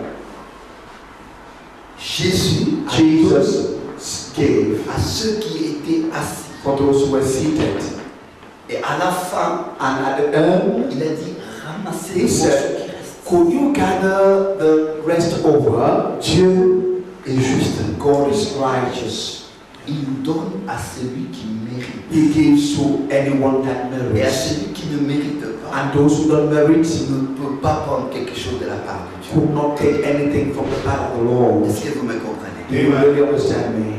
Jésus a Jesus gave à ceux qui étaient assis. for those who were seated. Et à la fin, And at the end, il a dit, ramassez he le morceau said, qui reste. could you gather the rest over? Dieu est juste. God is righteous. Il donne à celui qui mérite. He gives to anyone that Et à merits. celui qui ne mérite pas, And those who don't merit ne peut pas prendre quelque chose de la part de Dieu. could not take anything from the part of the Lord. Est-ce que vous me comprenez? Do you really understand me?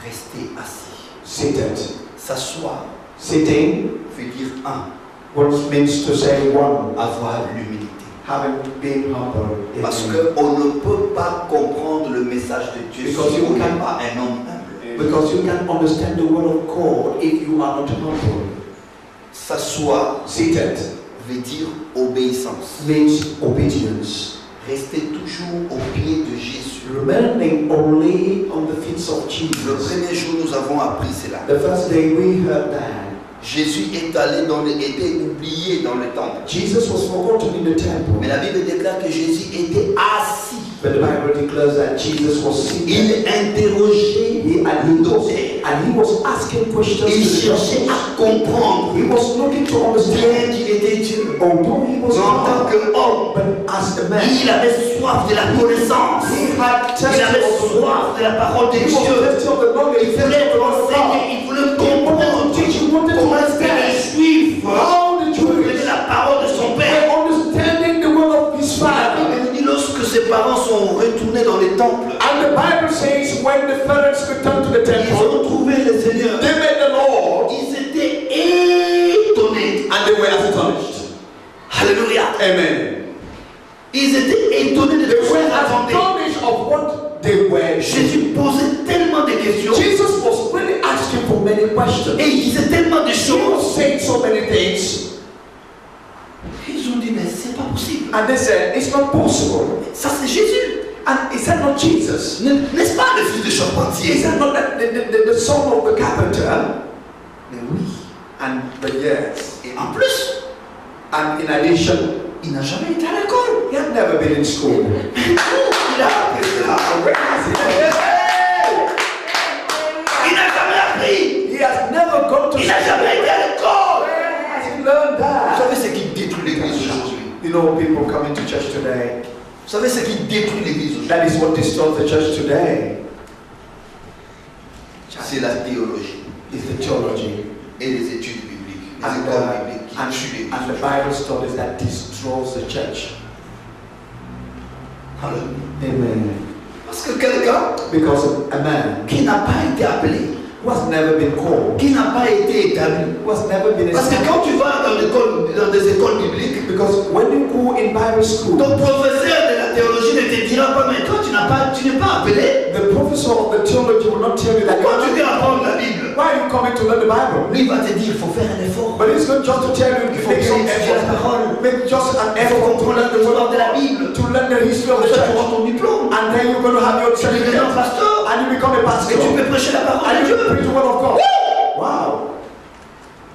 Rester assis. Seated. S'asseoir Sitting, veut dire un, what it means to say one, avoir l'humilité. having been humble. Parce qu'on ne peut pas comprendre le message de Dieu Because si you on n'est can- pas un homme humble. Because you can understand the word of God if you are not humble. S'asseoir Seated veut dire obéissance. means obedience. Rester toujours au pied de Jésus. Remaining only on the feet of Le Jesus. premier jour, nous avons appris cela. The first day we heard that Jésus était oublié dans le temple. Jesus was forgotten in the temple. Mais la Bible déclare que Jésus était assis. But the Bible declares that Jesus was seated. Il interrogeait He, and he was asking questions Il to the cherchait disciples. à comprendre. He was looking to Bien understand. qu'il était Dieu. Although he was Mais en tant God, qu'homme, but as a man, il avait soif de la connaissance. he had Il avait tested soif de la parole de He was Dieu. thirsty of the knowledge. Il voulait enseigner, il voulait comprendre comment est-ce que les Juifs How the comprenaient Jews la parole de son were Père. understanding the word of his La father. Bible nous dit lorsque ses parents sont retournés dans les temples, And the Bible says when the parents returned to the ils temple, ont trouvé le Seigneur. they met the Lord Ils étaient étonnés. and they were astonished. Alléluia. Amen. Ils étaient étonnés de They tout ce were qu'ils attendaient. astonished of what they were. Jésus posait tellement de questions Jesus was really asking for many questions. et il disait tellement de He choses. was saying so many things. Ils ont dit, mais c'est pas possible. And they said, it's not possible. Ça, c'est Jésus. And is that not Jesus? N'est-ce pas le fils de Is charpentier? that not the son of the carpenter? Mais oui. And but yes, Et en plus, and in addition, il n'a jamais été à l'école. he had never been in school. Il a appris cela. Il n'a jamais appris. He has never gone to Il n'a school. jamais été à l'école. Where has he learned Vous that? savez ce qui détruit l'église aujourd'hui? You know, people coming to church today. Vous savez ce qui détruit l'église aujourd'hui? That is what destroys the church today. C'est la théologie Is the theology et les études bibliques, les and écoles bibliques qui and tuent l'église. the Bible studies that destroys the church. Alléluia. Amen. Parce que quelqu'un Because a man qui n'a pas été appelé, who has never been called, qui n'a pas été établi. who has never been Parce que established. quand tu vas dans des écoles bibliques, Because when you go in Bible school, ton professeur de la théologie ne te dira pas, mais toi tu n'es pas appelé. the professor of the theology will not tell you that Pourquoi tu viens apprendre la Bible? why are you coming to learn the Bible? Lui il va te dire, il faut faire un effort. But it's not just to tell you Il faut make some bien étudier la effort. parole. Make just an Il faut effort to comprendre learn the l'histoire word de la Bible. to learn the history of Comme the ça tu church. auras ton diplôme. And then you're going to have your Tu deviens un certificate. pasteur. And you become a pastor. Et tu peux prêcher la parole And de you Dieu. preach the word of God. Wow.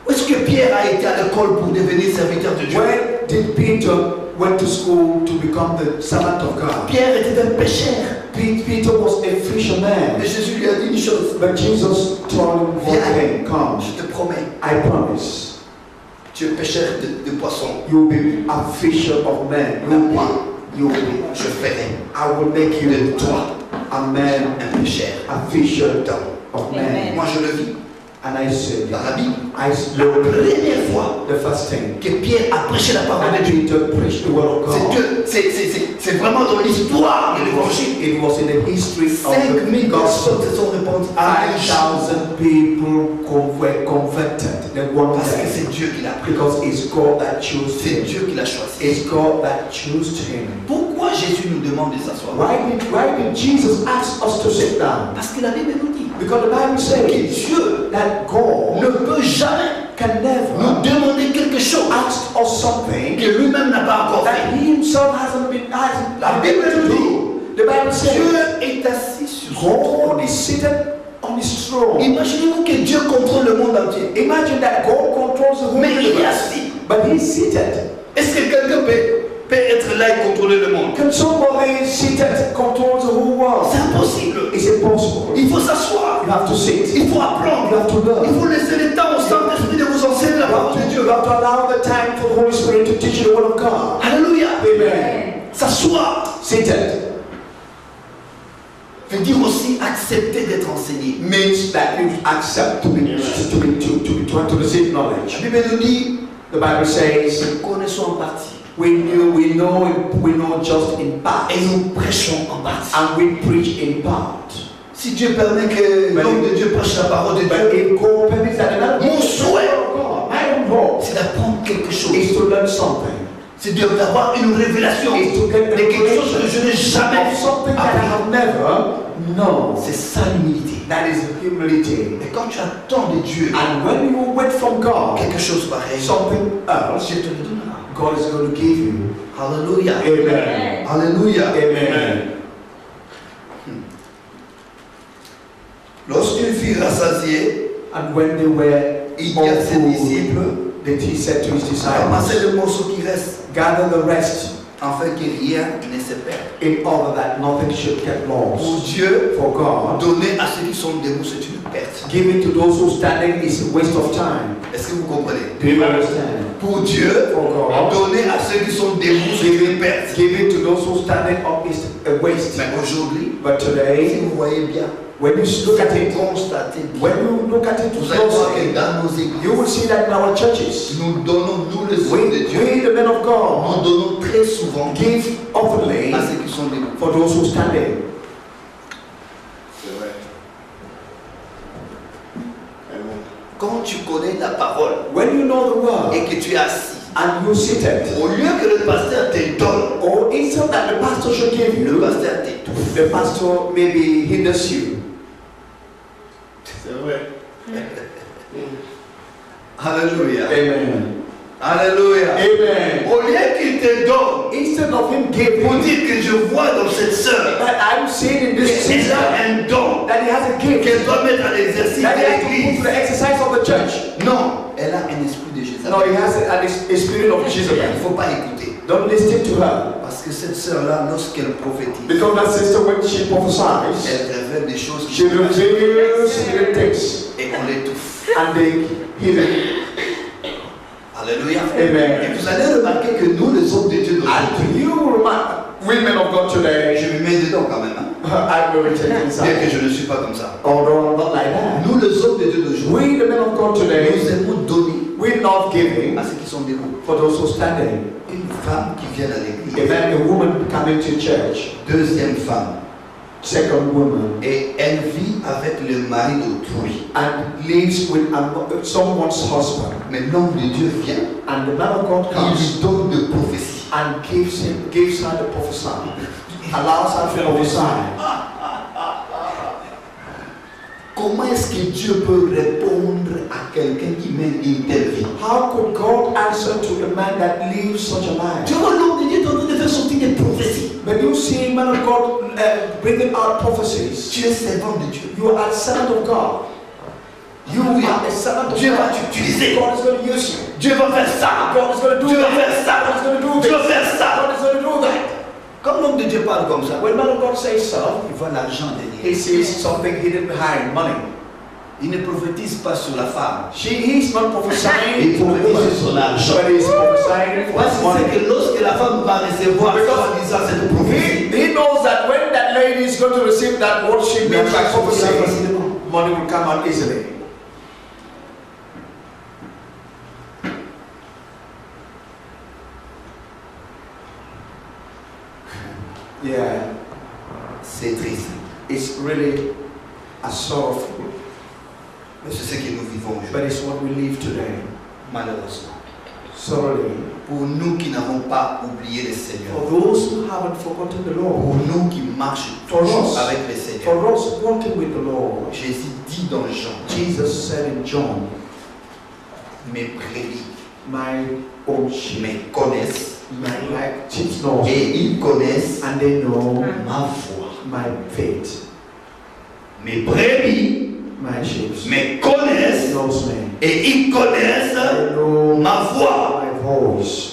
Où est-ce que Pierre a été à l'école pour devenir serviteur de Dieu? When did Peter went to school to become the servant of God? Pierre était un pécheur. Peter was a fisherman. Mais Jésus lui a dit une chose. But Jesus told him one thing, come, Je te promets, I promise, tu es pécheur de poissons. you'll be a fisher of men. You'll be, Je ferai I will make you de toi a man, un pécheur a fisher d'hommes. of men. Moi je le vis And I said, dans la Bible. I La slowly, première fois the first thing, que Pierre a prêché la parole de and Dieu, Peter preached the word of God. c'est vraiment dans l'histoire de l'évangile. It was in the history of 5000 the gospel. personnes se sont répandues à un jour. 5,000 people were converted. The one Parce que day. c'est Dieu qui l'a pris. Because it's God that chose C'est him. Dieu qui l'a choisi. It's God that chose him. Pourquoi Jésus nous demande de s'asseoir? Why did Jesus ask us to sit down? Parce que la Bible nous dit Because the Bible que says Dieu that God ne peut jamais can never nous demander quelque chose ask us something que lui-même n'a pas encore that fait. he himself hasn't been La Bible able to nous dit, do. The Bible says Dieu est assis sur son trône. God is seated on his throne. Imaginez-vous que Dieu contrôle le monde entier. Imagine that God controls the whole Mais il est universe, assis. but he's seated. Est-ce que quelqu'un peut être là et contrôler le monde? Can somebody seated control the whole world? C'est impossible. It's impossible. Il faut s'asseoir. You have to sit. Il faut apprendre. You have to learn. Il faut laisser le temps au Saint-Esprit de vous enseigner la parole de Dieu. You have to allow the time for the Holy Spirit to teach you the word of God. Alléluia. Amen. S'asseoir Seated veut dire aussi accepter d'être enseigné. means that you accept to receive knowledge. La Bible nous dit, The Bible says nous connaissons en partie we know just in part, et nous prêchons en partie. and we preach in part. Si Dieu permet que l'homme de Dieu prêche la parole de But Dieu, if God permits that another mon souhait, God, my own hope c'est d'apprendre quelque chose. is to learn something. C'est d'avoir une révélation Is to get de the quelque chose que revelation je n'ai jamais of something that I appris. have never known. C'est ça l'humilité. That is humility. Et quand tu attends de Dieu And when you wait from God, quelque chose pareil, something else, Dieu te le donnera. God is going to give you. Alléluia. Amen. Alléluia. Amen. Lorsqu'ils furent rassasiés, And when they were il dit à ses all full, disciples, then he said to his disciples, ramassez le morceau qui reste, gather the rest afin que rien ne se perde. in order that nothing should get Pour lost. Dieu, For God, donner à ceux qui sont debout, c'est une perte. giving to those who standing is a waste of time. Est-ce que vous comprenez? Do you understand? Pour Dieu, For God, donner à ceux qui sont debout, c'est une perte. giving to those who standing up is a waste. Mais aujourd'hui, But si today, vous voyez bien, when you look at it, constatez bien, when you look at it vous allez voir que closely, dans nos you will églises, see that in our churches, nous donnons, nous les hommes de Dieu, we the men of nous God, donnons très souvent give openly à ceux qui sont debout. for those who standing. C'est vrai. Quand tu connais la parole When you know the word et que tu es assis, and you seated, au lieu que le pasteur te donne, or instead that the pastor should give le you, pasteur t'étouffe. the pastor maybe hinders you. C'est vrai. Alléluia. Amen. Alléluia. Amen. Au lieu qu'il te donne, Instead of him pour giving, dire que je vois dans cette sœur that I'm seeing in this qu'elle sister a un don that he has a gift qu'elle doit mettre à l'exercice that de he has to put l'église. to the exercise of the church. Non, elle a No, he has a spirit of Il Jezebel. ne faut pas écouter. Don't listen to her. Parce que cette sœur-là, lorsqu'elle prophétise, Because that sister, when she prophesies, elle révèle des choses she reveals hidden things. et on l'étouffe. And they hear it. Alléluia. Amen. Et vous allez remarquer que nous, les hommes de Dieu, And you, women of God je today, me mets dedans quand même. Hein. I will take Bien inside. que je ne suis pas comme ça. Although I'm not like that. Nous, les hommes de Dieu d'aujourd'hui, We, the men of God nous today, aimons donner we're not giving à ceux qui sont debout. for those who are standing. Une femme qui vient à l'église, Amen. A woman coming to church. deuxième femme, Second woman. et elle vit avec le mari d'autrui. And lives with someone's husband. Mais l'homme de Dieu vient, And the man of God il comes lui donne de prophéties. and gives her the prophesy. Allows her to prophesy. Comment est-ce que Dieu peut répondre à quelqu'un qui mène une telle vie? How could God answer to a man that lives such a life? Tu vois l'homme de Dieu est en train de faire sortir des prophéties. When you see man of God bringing out prophecies, Tu es servant de Dieu. you are a servant of God. You are a servant of Dieu va God. t'utiliser. God is going to use you. Dieu va faire ça. God is going to do Dieu va that. faire ça. God is going to do Dieu this. va faire ça. God is going to do that. Comme l'homme de Dieu parle comme ça, When man of God says so, il voit l'argent he derrière. sees something hidden behind money. Il ne prophétise pas sur la femme. He's not prophesying Il for the woman, prophétise sur l'argent. but he's prophesying for Parce his qu'il sait money. que lorsque la femme va recevoir soi-disant cette prophétie, He knows that when that lady is going to receive that what she means by prophecy, money will come out easily. Yeah, c'est triste. it's really a sorrowful, Mais c'est ce que nous vivons but aujourd'hui, it's what we live today. malheureusement. Sorry, Pour nous qui n'avons pas oublié le Seigneur, for those who haven't forgotten the pour Lord, nous qui marchent For toujours us. avec le Seigneur, for us walking with the Lord, Jésus dit dans Jean, Jesus said in John, mes brebis my own sheep, me connaissent my sheep knows, et ils connaissent and they know ma voix. my faith. Mes brebis My sheep me connaissent knows me. et ils connaissent They know ma voix. my voice.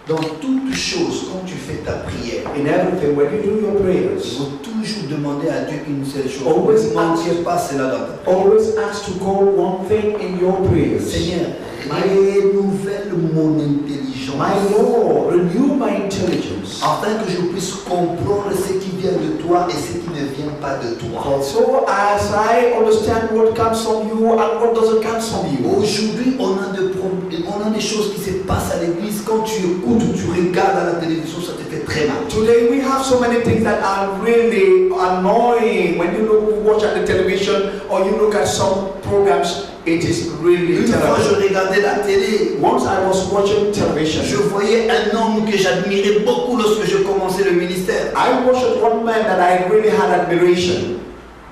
Dans toutes choses, quand tu fais ta prière, In everything, when you do your il prayers, faut toujours demander à Dieu une seule chose. Always Ne manquez pas cela dans ta prière. always ask to God one thing in your prayers. Seigneur, renouvelle mon intelligence. My Lord, renew my intelligence, Afin que je puisse comprendre ce qui vient de toi et ce qui ne vient pas de toi. so as I understand what comes from you and what doesn't come from you. Aujourd'hui, on a des choses qui se passent à l'église. Quand tu écoutes ou tu regardes à la télévision, ça te fait très mal. Today we have so many things that are really annoying. When you watch at the television or you look at some programs, it is really Une fois, je terrible. regardais la télé. Once I was watching television, Je voyais un homme que j'admirais beaucoup lorsque je commençais le ministère. I watched one man that I really had admiration.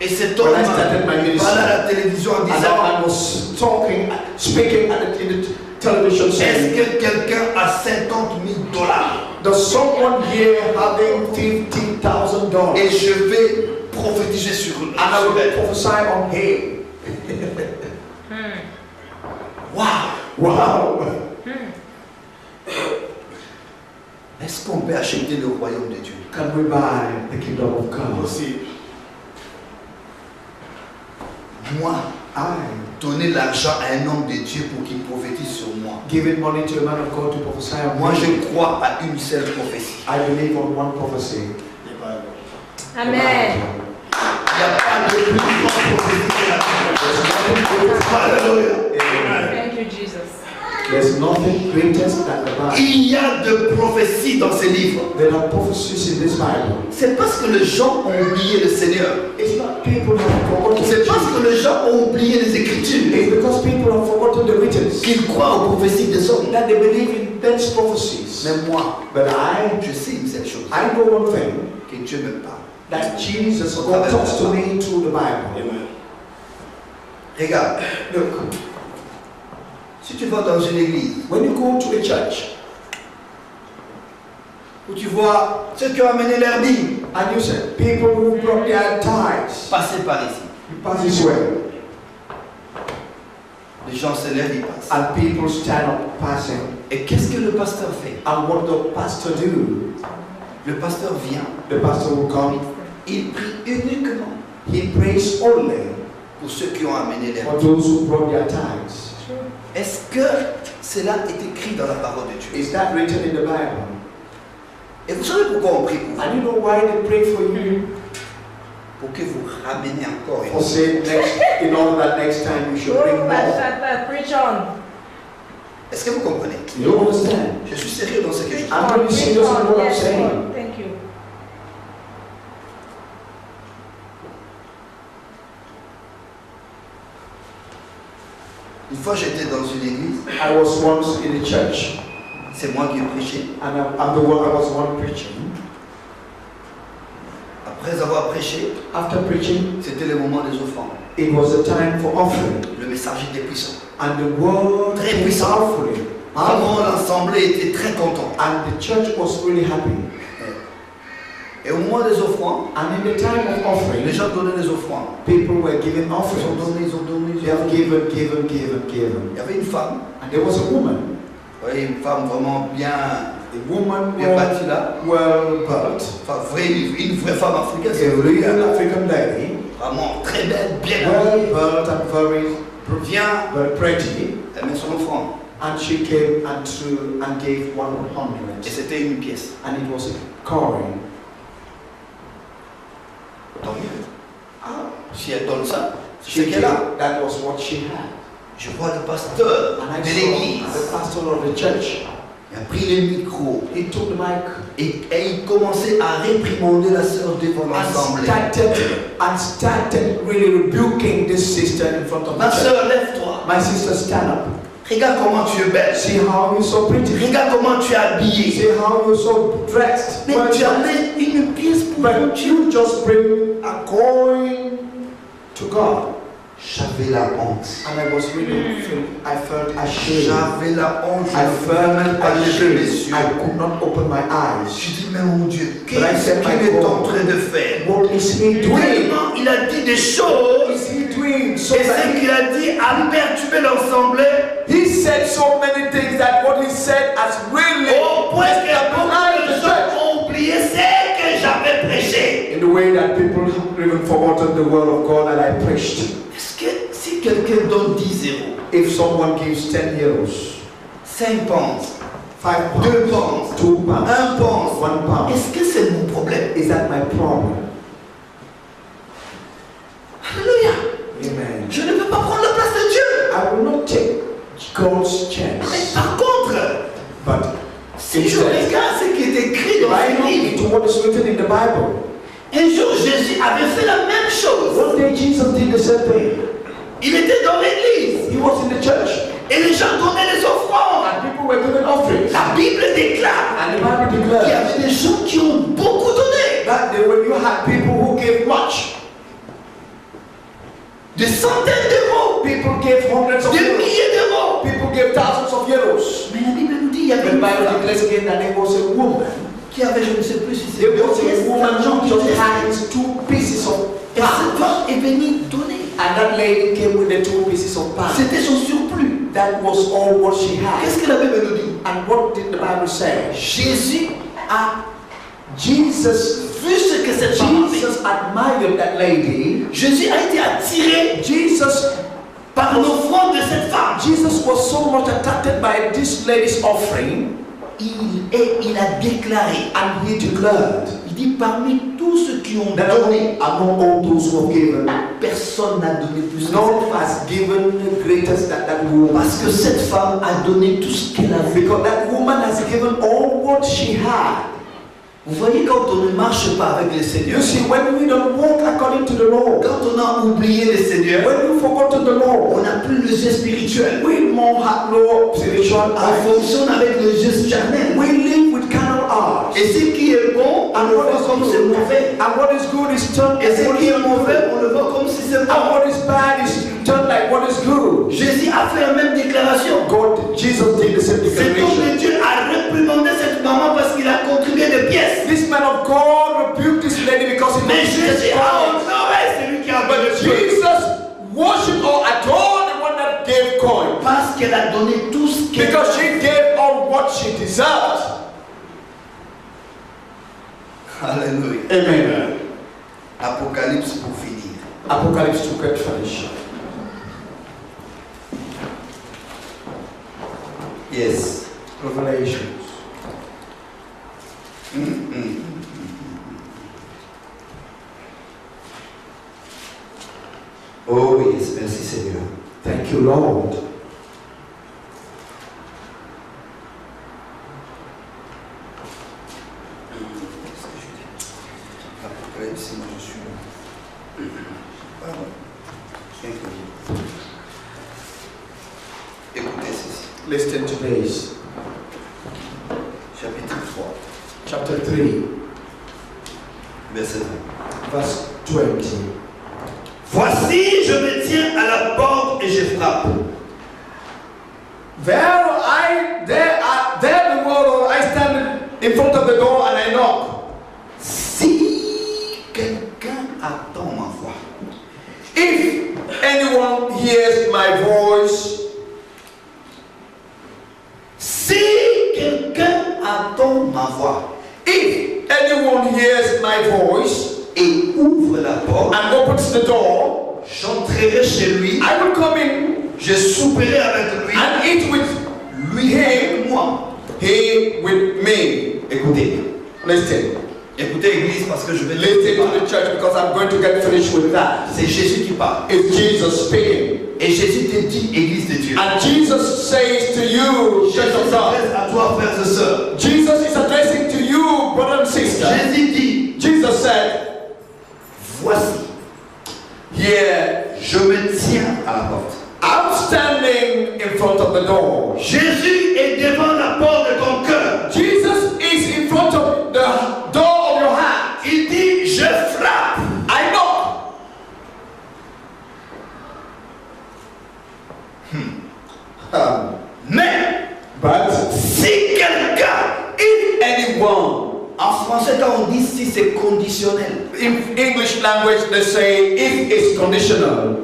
Et cet homme When I started my ministry, parlait à la télévision en and that disant, man was speaking in the television est-ce saying, que quelqu'un a 50 000 dollars does someone here having $50,000? et je vais prophétiser sur eux? And I will prophesy on him. Waouh! Wow. Est-ce qu'on peut acheter le royaume de Dieu? Can we buy the kingdom of God? Possible. Moi, I donner l'argent à un homme de Dieu pour qu'il prophétise sur moi. giving money to a man of God to prophesy on Moi, me. je crois à une seule prophétie. I believe on one prophecy. Amen. Il n'y a pas de plus grande prophétie que la Bible. Alléluia. Thank you, Jesus. There's nothing greatest than the Bible. Il y a de prophéties dans ces livres. There are prophecies in this Bible. C'est parce que les gens ont oublié le Seigneur. It's not people who have forgotten. C'est parce que les gens ont oublié les Écritures It's because people have forgotten the written qu'ils croient aux prophéties des hommes. that they believe in those prophecies. Mais moi, But I je sais une seule chose, know one thing, que Dieu me parle. that Jesus God talks to me through the Bible. Regarde, Look, si tu vas dans une église when you go to a church où tu vois ceux qui ont amené leur Bible and you say people who brought their tithes, passer par ici, you pass this way. les Les gens se lèvent, ils passent. and people stand up passing. Et qu'est-ce que le pasteur fait? And what the pastor do? Le pasteur vient, The pastor will come. il prie uniquement He prays only pour ceux qui ont amené les for repas. those who brought their tithes. Est-ce que cela est écrit dans la parole de Dieu? Is that written in the Bible? Et vous savez pourquoi on prie pour vous? And you know why they pray for you? Pour que vous rameniez encore une For say next, in order that next time you should bring more. Preach on. Est-ce que vous comprenez? You understand? Je suis sérieux dans ce que je dis. I'm really serious in what I'm Yes, saying. Lord. Thank you. Une fois j'étais dans une église, I was once in a church, c'est moi qui ai prêché. and I'm the one. I was one preaching. Après avoir prêché, After preaching, c'était le moment des offrandes. it was a time for offering, Le message était puissant. and the word Très came puissant. powerfully. Vraiment, l'assemblée était très content. And the church was really happy. Et au moment des offrandes, And in the time of les offering, gens donnaient les offrandes. people were giving Ils ont offerings. donné, ils ont donné, They ils ont have donné. given. Il y avait une femme, And there was a woman, une femme vraiment bien well bâtie là. built, Enfin, une vraie femme africaine. a C'est real African lady, vraiment très belle, bien well habillée. built and Vient, very pretty. elle met son offrande. And she came and gave Et 100. c'était une pièce. And it was a coin. Tant mieux. Ah, Si elle donne ça, c'est ce she qu'elle a. gave, that was what she had. Je vois le pasteur And I de saw l'église. the pastor of the church. Il a pris le micro He took the mic et il commençait à réprimander la sœur devant and l'assemblée. started really rebuking this sister in front of Ma the church. sœur, lève-toi. My sister, stand up. Regarde comment tu es belle. See how you're so pretty. Regarde comment tu es habillée. See how you're so dressed. Mais tu amènes une pièce pour But Dieu. you just bring a coin to God. J'avais la honte. And I was really, I felt ashamed. J'avais la honte. I Je ne pouvais même felt pas lever mes ashamed. yeux. I could not open my eyes. Je dis, mais mon Dieu, But I qu'est-ce said, qu'il my est God, en train de faire? What is he doing? Tellement il a dit des choses. Is he doing so Et ce that qu'il a dit a perturbé l'assemblée he said so many things that what he said has really au point que beaucoup destabilized de the gens church. ont oublié ce que j'avais prêché. In the way that people have even forgotten the word of God that I preached. Est-ce que si quelqu'un donne 10 euros, If someone gives 10 euros, 5 pounds, 5 2 pounds, pounds, 2 pounds, 1 pound, 1 pound, est-ce que c'est mon problème? is that my problem? Alléluia. Amen. Je ne peux pas prendre la place de Dieu. I will not take God's Mais chance. par contre, But si je regarde ce qui est écrit dans if I ce look livre, into what is written in the Bible, un jour Jésus avait fait la même chose. one day Jesus did the same thing. Il était dans l'église He was in the church et les gens donnaient les offrandes. and people were giving offerings. La Bible déclare And the Bible qu'il y declares avait des gens qui ont beaucoup donné. that when you had people who gave much, Des centaines d'euros, people gave hundreds of des euros, milliers d'euros. people gave thousands of euros. Mais la Bible nous dit qu'il y But avait the une Bible femme declares again that there was a woman. qui avait, je ne sais plus si c'est There was deux a pièces woman d'argent who qui just restait. had 2 pieces of Et cette pound. femme est venue donner. And that lady came with the 2 pieces of pound. C'était son surplus. That was all what she had. Qu'est-ce que la Bible nous dit? And what did the Bible say? Jésus a Jesus vu ce que cette femme a fait. Jesus admired that lady. Jésus a été attiré Jesus par l'offrande de cette femme. Jesus was so much attracted by this lady's offering, Il a déclaré, and he declared il dit parmi tous ceux qui ont that donné, among all those who have given, personne n'a donné plus que none cette femme. has given greater than that woman. Parce que cette femme a donné tout ce qu'elle avait. Because that woman has given all what she had. Vous voyez, quand on ne marche pas avec le Seigneur, You see, when we don't walk according to the law, quand on a oublié le Seigneur, when we forgotten the law, on n'a plus le jeu spirituel. we more have no spiritual On eyes. fonctionne avec le jeu charnel. We live with carnal eyes. Et ce qui est bon, on And le what voit is comme c'est good, mauvais. and what is good is turned Et as ce what qui is est mauvais, good. on le voit comme si c'est And bon. what is bad is turned like what is good. Jésus a fait la même déclaration. Jesus did the same Cet homme declaration. de Dieu a réprimandé cette maman parce qu'il a contribué des pièces. This man of God rebuked this lady because he Mais Jésus a was honoré celui qui a donné But des pièces. Jesus worshiped or adored the one that gave coin. Parce qu'elle a donné tout ce qu'elle Because she gave all what she deserved. Alléluia. Amen. Apocalypse pour finir. Apocalypse to get finished. Yes. Revelations. Oh yes, merci Seigneur. Thank you, Lord. Apocalypse, moi je suis là. Pardon. Écoutez ceci. Listen to this. Chapitre 3, Chapter 3, verset 20. verse 20. Voici, je me tiens à la porte et je frappe. There the world, I stand in front of the door and I knock. Si quelqu'un attend ma voix, If anyone hears my voice, si quelqu'un attend ma voix if anyone hears my voice et ouvre la porte, and opens the door, j'entrerai chez lui, I will come in je souperai avec lui, and eat with lui et moi. he with me. Écoutez, Listen. écoutez Église parce que je vais Listen to the church because I'm going to get finished with that. C'est Jésus qui parle. It's Jesus speaking. Et Jésus te dit, Église de Dieu. And Jesus says to you, church Jésus of God, s'adresse à toi, frères et sœurs. Jesus is addressing to you, brother and sister. Jésus dit, Jesus said, voici, here, je me tiens à la porte. I'm standing in front of the door. Jésus est devant la porte de ton cœur. Jesus is in front of the door of your heart. Il dit, je frappe. I knock. Mais, But si quelqu'un, if anyone, en français quand on dit si c'est conditionnel, in English language they say if it's conditional.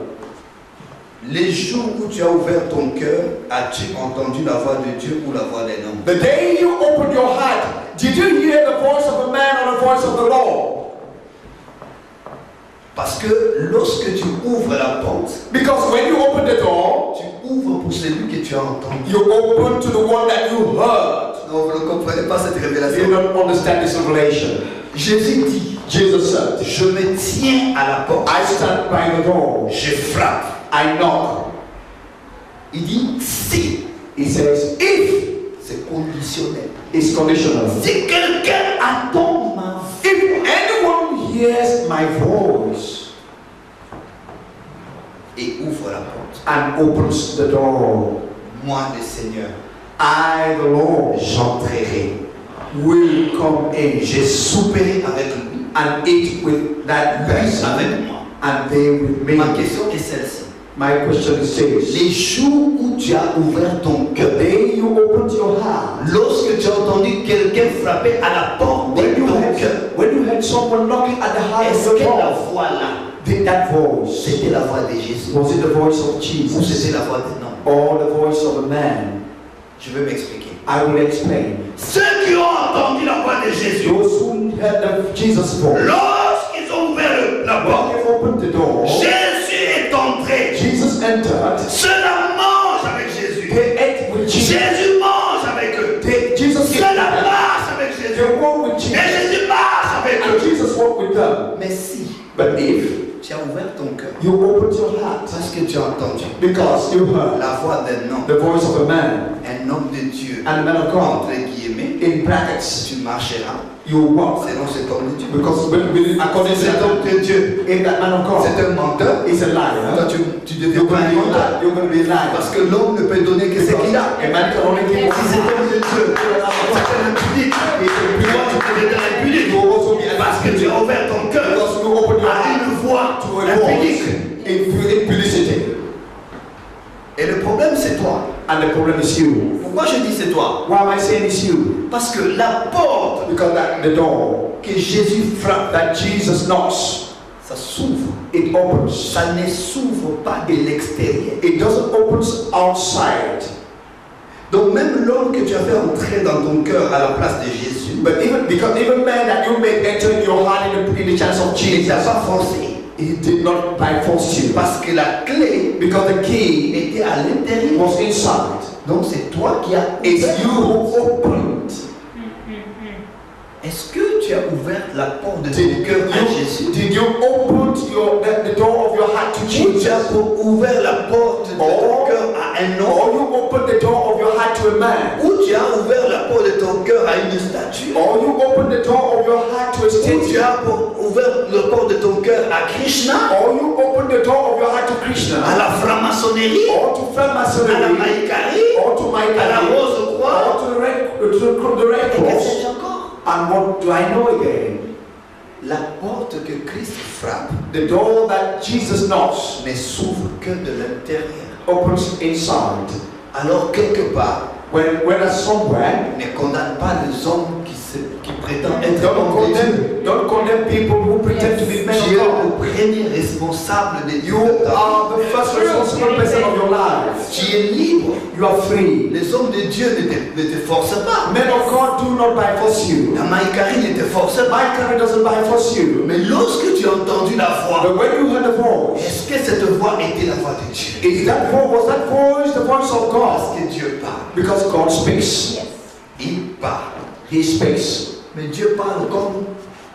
les jours où tu as ouvert ton cœur, as-tu entendu la voix de Dieu ou la voix d'un homme? The day you opened your heart, did you hear the voice of a man or the voice of the Lord? Parce que lorsque tu ouvres la porte, Because when you open the door, tu ouvres pour celui que tu as entendu. you open to the one that you heard. Non, vous ne comprenez pas cette You révélation. don't understand this revelation. Jésus dit, Jesus said, je me tiens à la porte, I stand by the door. je frappe. I knock. Il dit, si, He says, if c'est conditionnel. it's conditional. Si quelqu'un attend ma voix, If anyone hears my voice et ouvre la porte, and opens the door, moi le Seigneur, I, the Lord, j'entrerai. will come in Je souperai avec lui, and eat with that lui person avec moi. and they with me. Ma question est celle-ci. My question is this. Les jours où tu as ouvert ton The cœur, day you opened your heart, lorsque tu as entendu quelqu'un frapper à la porte de ton cœur, when you had someone knocking at the heart est-ce of que your la door, voix là, did that voice, c'était la voix de Jésus was it the voice of ou Jesus c'était la voix d'un homme? or the voice of a man? Je vais m'expliquer. I will explain. Ceux qui ont entendu la voix de Jésus, Those who heard the Jesus voice, lorsqu'ils ont ouvert la when porte, they opened the door, Jésus est entré. Jesus entered. Ceux-là mangent avec Jésus. They ate with Jesus. Jésus mange avec eux. Jesus Ceux-là ate. marchent avec Jésus. They walked with Et Jesus. Jésus marche avec And eux. Jesus walked with them. Mais si But if tu as ouvert ton cœur, you opened your heart parce que tu as entendu because you heard la voix d'un homme, the voice of a man un homme de Dieu, and a man of God, entre guillemets, in brackets, tu marcheras you walk. selon cet homme de Dieu. Because according to Cet that, homme de Dieu, if that man of God c'est un menteur. is a Toi, liar, tu deviens you're pas going un to be a menteur. liar. You're going to be a liar. Parce que l'homme ne peut donner que ce qu'il a. A man can only give Si c'est homme de Dieu, c'est un impudique. Et toi, tu peux devenir impudique. You will also be a Parce que tu as ouvert ton cœur because you open your à heart une voix to a voice impudique. in publicity. Et le problème, c'est toi. And the problem is you. Pourquoi je dis c'est toi? Why am I saying it's you? Parce que la porte Because that the door que Jésus frappe, that Jesus knocks, ça s'ouvre it opens. Ça ne s'ouvre pas de l'extérieur. It doesn't open outside. Donc même l'homme que tu as fait entrer dans ton cœur à la place de Jésus, But even man that you made enter in your heart in the chance of il ne t'a Jesus, pas forcé. he did not by force you. Parce que la clé Because the key était à l'intérieur. was inside. Donc c'est toi qui as It's ouvert. you who opened. Est-ce que tu as ouvert la porte de ton cœur à Jésus? Did you open the door of your heart to Ou tu Jesus? as ouvert la porte de ton cœur à un Or homme? you opened the door of your heart to a man? Ou tu as ouvert la porte de ton cœur à une statue? Or you opened the door of your heart to a Ou tu statue? as ouvert la porte de ton cœur à Krishna? Or you opened the door of your heart to Krishna? À la franc-maçonnerie? Or to À la Freemasonry? maïcarie? Or to À la Maïkari? rose croix? Or to the Red Et que Cross? sais-je encore? And what do I know again? La porte que Christ frappe The door that Jesus knocks ne s'ouvre que de l'intérieur. opens inside. Alors quelque part, When somewhere, ne condamne pas les hommes qui prétendent être hommes de Dieu. don't condemn people who pretend to be men Tu es of le God. premier responsable de Dieu. You are the first responsible person of your life. Tu es libre. You are free. Les hommes de Dieu ne te forcent pas. Men of God do not by force you. La maïcarie ne te force pas. My country doesn't by force you. Mais lorsque tu as entendu la voix, But when you heard the voice, est-ce que cette voix était la voix de Dieu? was that voice the voice of God? Parce que Dieu parle. Because God speaks. Il parle. He speaks. Mais Dieu parle comme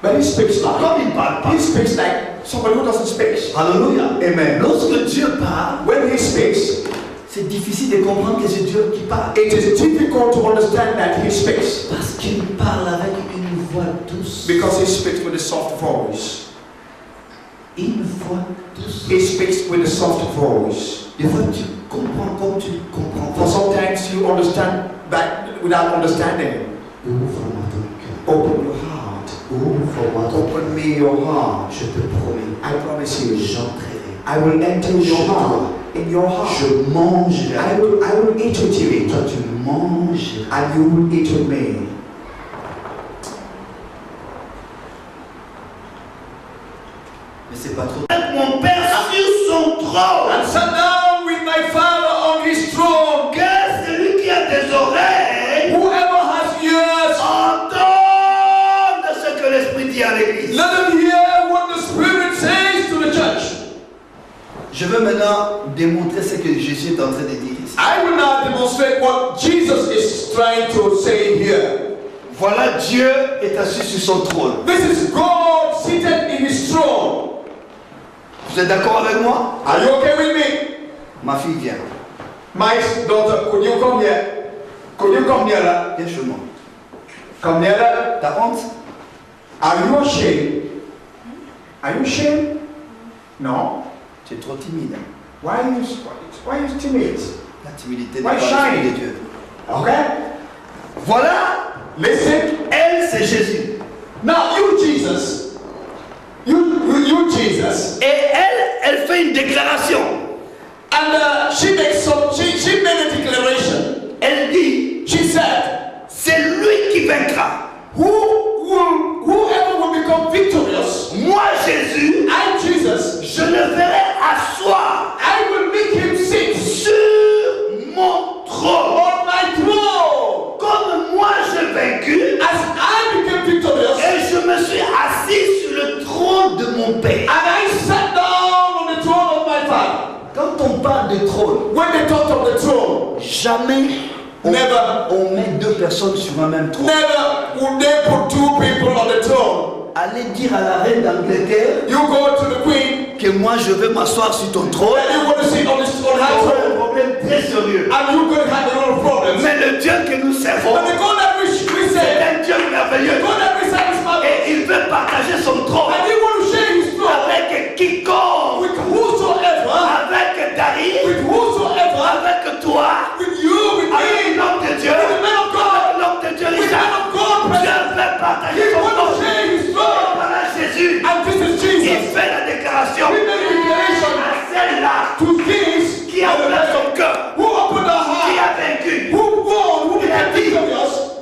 But he speaks like il parle pas. he speaks like somebody who doesn't speak. Alléluia. Amen. Lorsque Dieu parle, When he speaks, c'est difficile de comprendre que c'est Dieu qui parle. it is difficult to understand that he speaks Parce qu'il parle avec une voix douce. because he speaks with a soft voice. Une voix douce. He speaks with a soft voice. Des fois, tu comprends comme tu ne comprends For pas. sometimes you understand that without understanding. Ouvre-moi ton cœur. Open your heart. Ouvre-moi ton cœur. Open me your heart. Je te promets. I promise you, J'entrerai. I will enter your heart. In your heart, Je mangerai. I will eat with Et you, toi, tu mangeras. and you will eat with me. Mais c'est pas trop. Mon Père sur son trône. And sat down with my Father on his throne. Que celui qui a des oreilles Whoever has ears, entende ce que l'Esprit dit à l'Église. let them hear what the Spirit says to the church. Je veux maintenant démontrer ce que Jésus est en train de dire ici. I will now demonstrate what Jesus is trying to say here. Voilà, Dieu est assis sur son trône. This is God seated in his throne. Vous êtes d'accord avec moi? Are you okay with me? Ma fille vient. My daughter, could you come here? Could you come nearer? Viens chez moi. Come nearer. T'as honte? Are you ashamed? Are you ashamed? No. Tu es trop timide. Why are you timid? La timidité n'est Why pas shy? l'esprit de Dieu. Okay? Voilà, Listen. elle c'est Jésus. Now you Jesus. You Jesus. Et elle fait une déclaration. And she made a declaration. Elle dit, She said, c'est lui qui vaincra. whoever will become victorious, Moi Jésus, I Jesus, je le ferai asseoir I will make him sit sur mon trône. on my throne. Comme moi j'ai vaincu As I became victorious, et je me suis assis sur le trône de mon Père. and I sat down on the throne of my Father. Quand on parle de trône, When they talked of the throne, jamais Never. on met deux personnes sur un même trône. never would they put two people on the throne. Allez dire à la reine d'Angleterre You go to the queen, que moi je vais m'asseoir sur ton trône. and you want to sit on her On a throne, un problème très sérieux. and you're going to have a lot of problems. Mais le Dieu que nous servons, But the God that we c'est serve, un Dieu merveilleux. the God that we serve is marvelous. Et il veut partager son trône And he want to share his throne avec quiconque, with whosoever, avec David, with whosoever, avec toi, with you, with avec me, l'homme de Dieu, with the man of God, avec l'homme de Dieu, with the Isaac. man of God Dieu present. veut partager He son want to trône. share his throne. Voilà Jésus. And this is Il Jesus. fait la déclaration He made a declaration à celle-là to this qui a ouvert son cœur, who opened our qui heart, a vaincu. who won, who Il a became dit, victorious.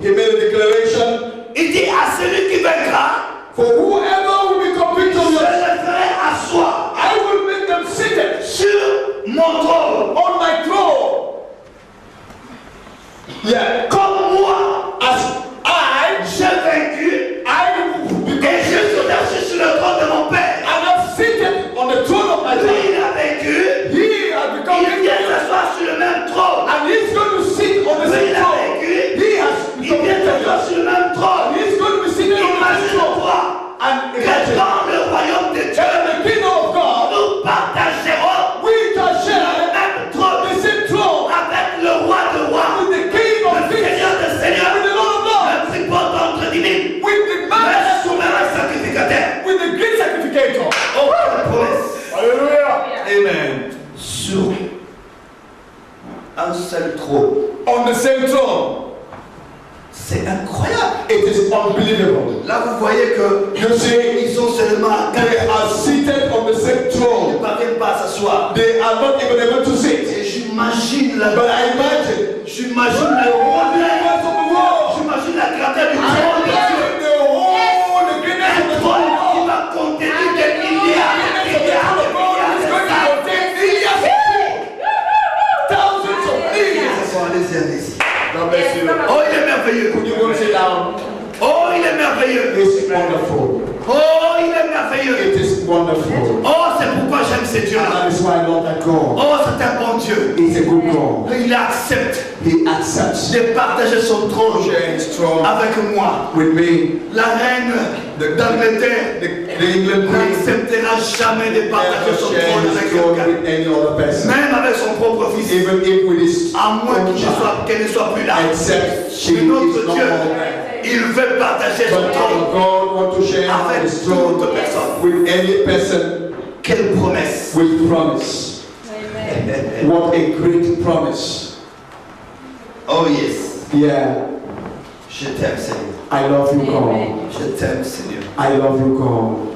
he made a declaration. Il dit à celui qui vaincra, For whoever will become je victorious, le ferai asseoir I will make them seated sur mon trône. on my throne. Yeah. Comme moi, As j'ai vaincu et je suis assis sur le trône de mon Père. am seated on the throne of my Lui, throne. il a vaincu, He has become il vient victorious. s'asseoir sur le même trône. And he's going to sit on the Lui, same il a throne. vaincu, He has il become vient s'asseoir victorious. sur le même trône. He's going to be seated on the same throne. Imagine-toi And que imagine dans le royaume de Dieu, that in the kingdom of God, nous partagerons we can le share même trône the same throne avec le roi de rois, with the King of le Kings, Seigneur de seigneurs, with the Lord of Lords, le tripot d'entre divine, with the le man, souverain sacrificateur. with the great sacrificator. Oh, quelle promesse! Hallelujah. Amen. Sur un seul trône. On the same throne. C'est incroyable. It is unbelievable. Là, vous voyez que You see, ils sont seulement à they quatre. are seated on the same Ils ne throne. parviennent pas à s'asseoir. They are not even able to sit. Et j'imagine la But I imagine j'imagine le the roi, rest of the world. j'imagine la grandeur du I trône de Dieu. imagine the whole, the greatness Un of the trône throne. qui va contenir des milliards, des milliards, des milliards de salles. Thousands of millions. Allez-y, allez-y. God bless you. Oh, il est merveilleux. Could you go and sit down? Oh, il est merveilleux. It's wonderful. Oh, il est merveilleux. It is wonderful. Oh, c'est pourquoi j'aime ce And Dieu-là. that is why I love that God. Oh, c'est un bon Dieu. He's a good God. Il accepte He accepts de partager son trône sharing his throne avec moi. with me. La reine d'Angleterre The England Queen n'acceptera jamais de partager never son shares trône his avec throne quelqu'un. with any other person. Même avec son propre fils. Even if with his À moins own child. qu'elle ne soit plus là. Except she Mais is notre not Dieu, more there. il veut partager son But trône. our God wants to share Avec his throne toute personne. with any person Quelle promesse. with promise. What a great promise. Oh yes. Yeah, Je t'aime Seigneur. I love you, God. Je t'aime Seigneur. I love you, God.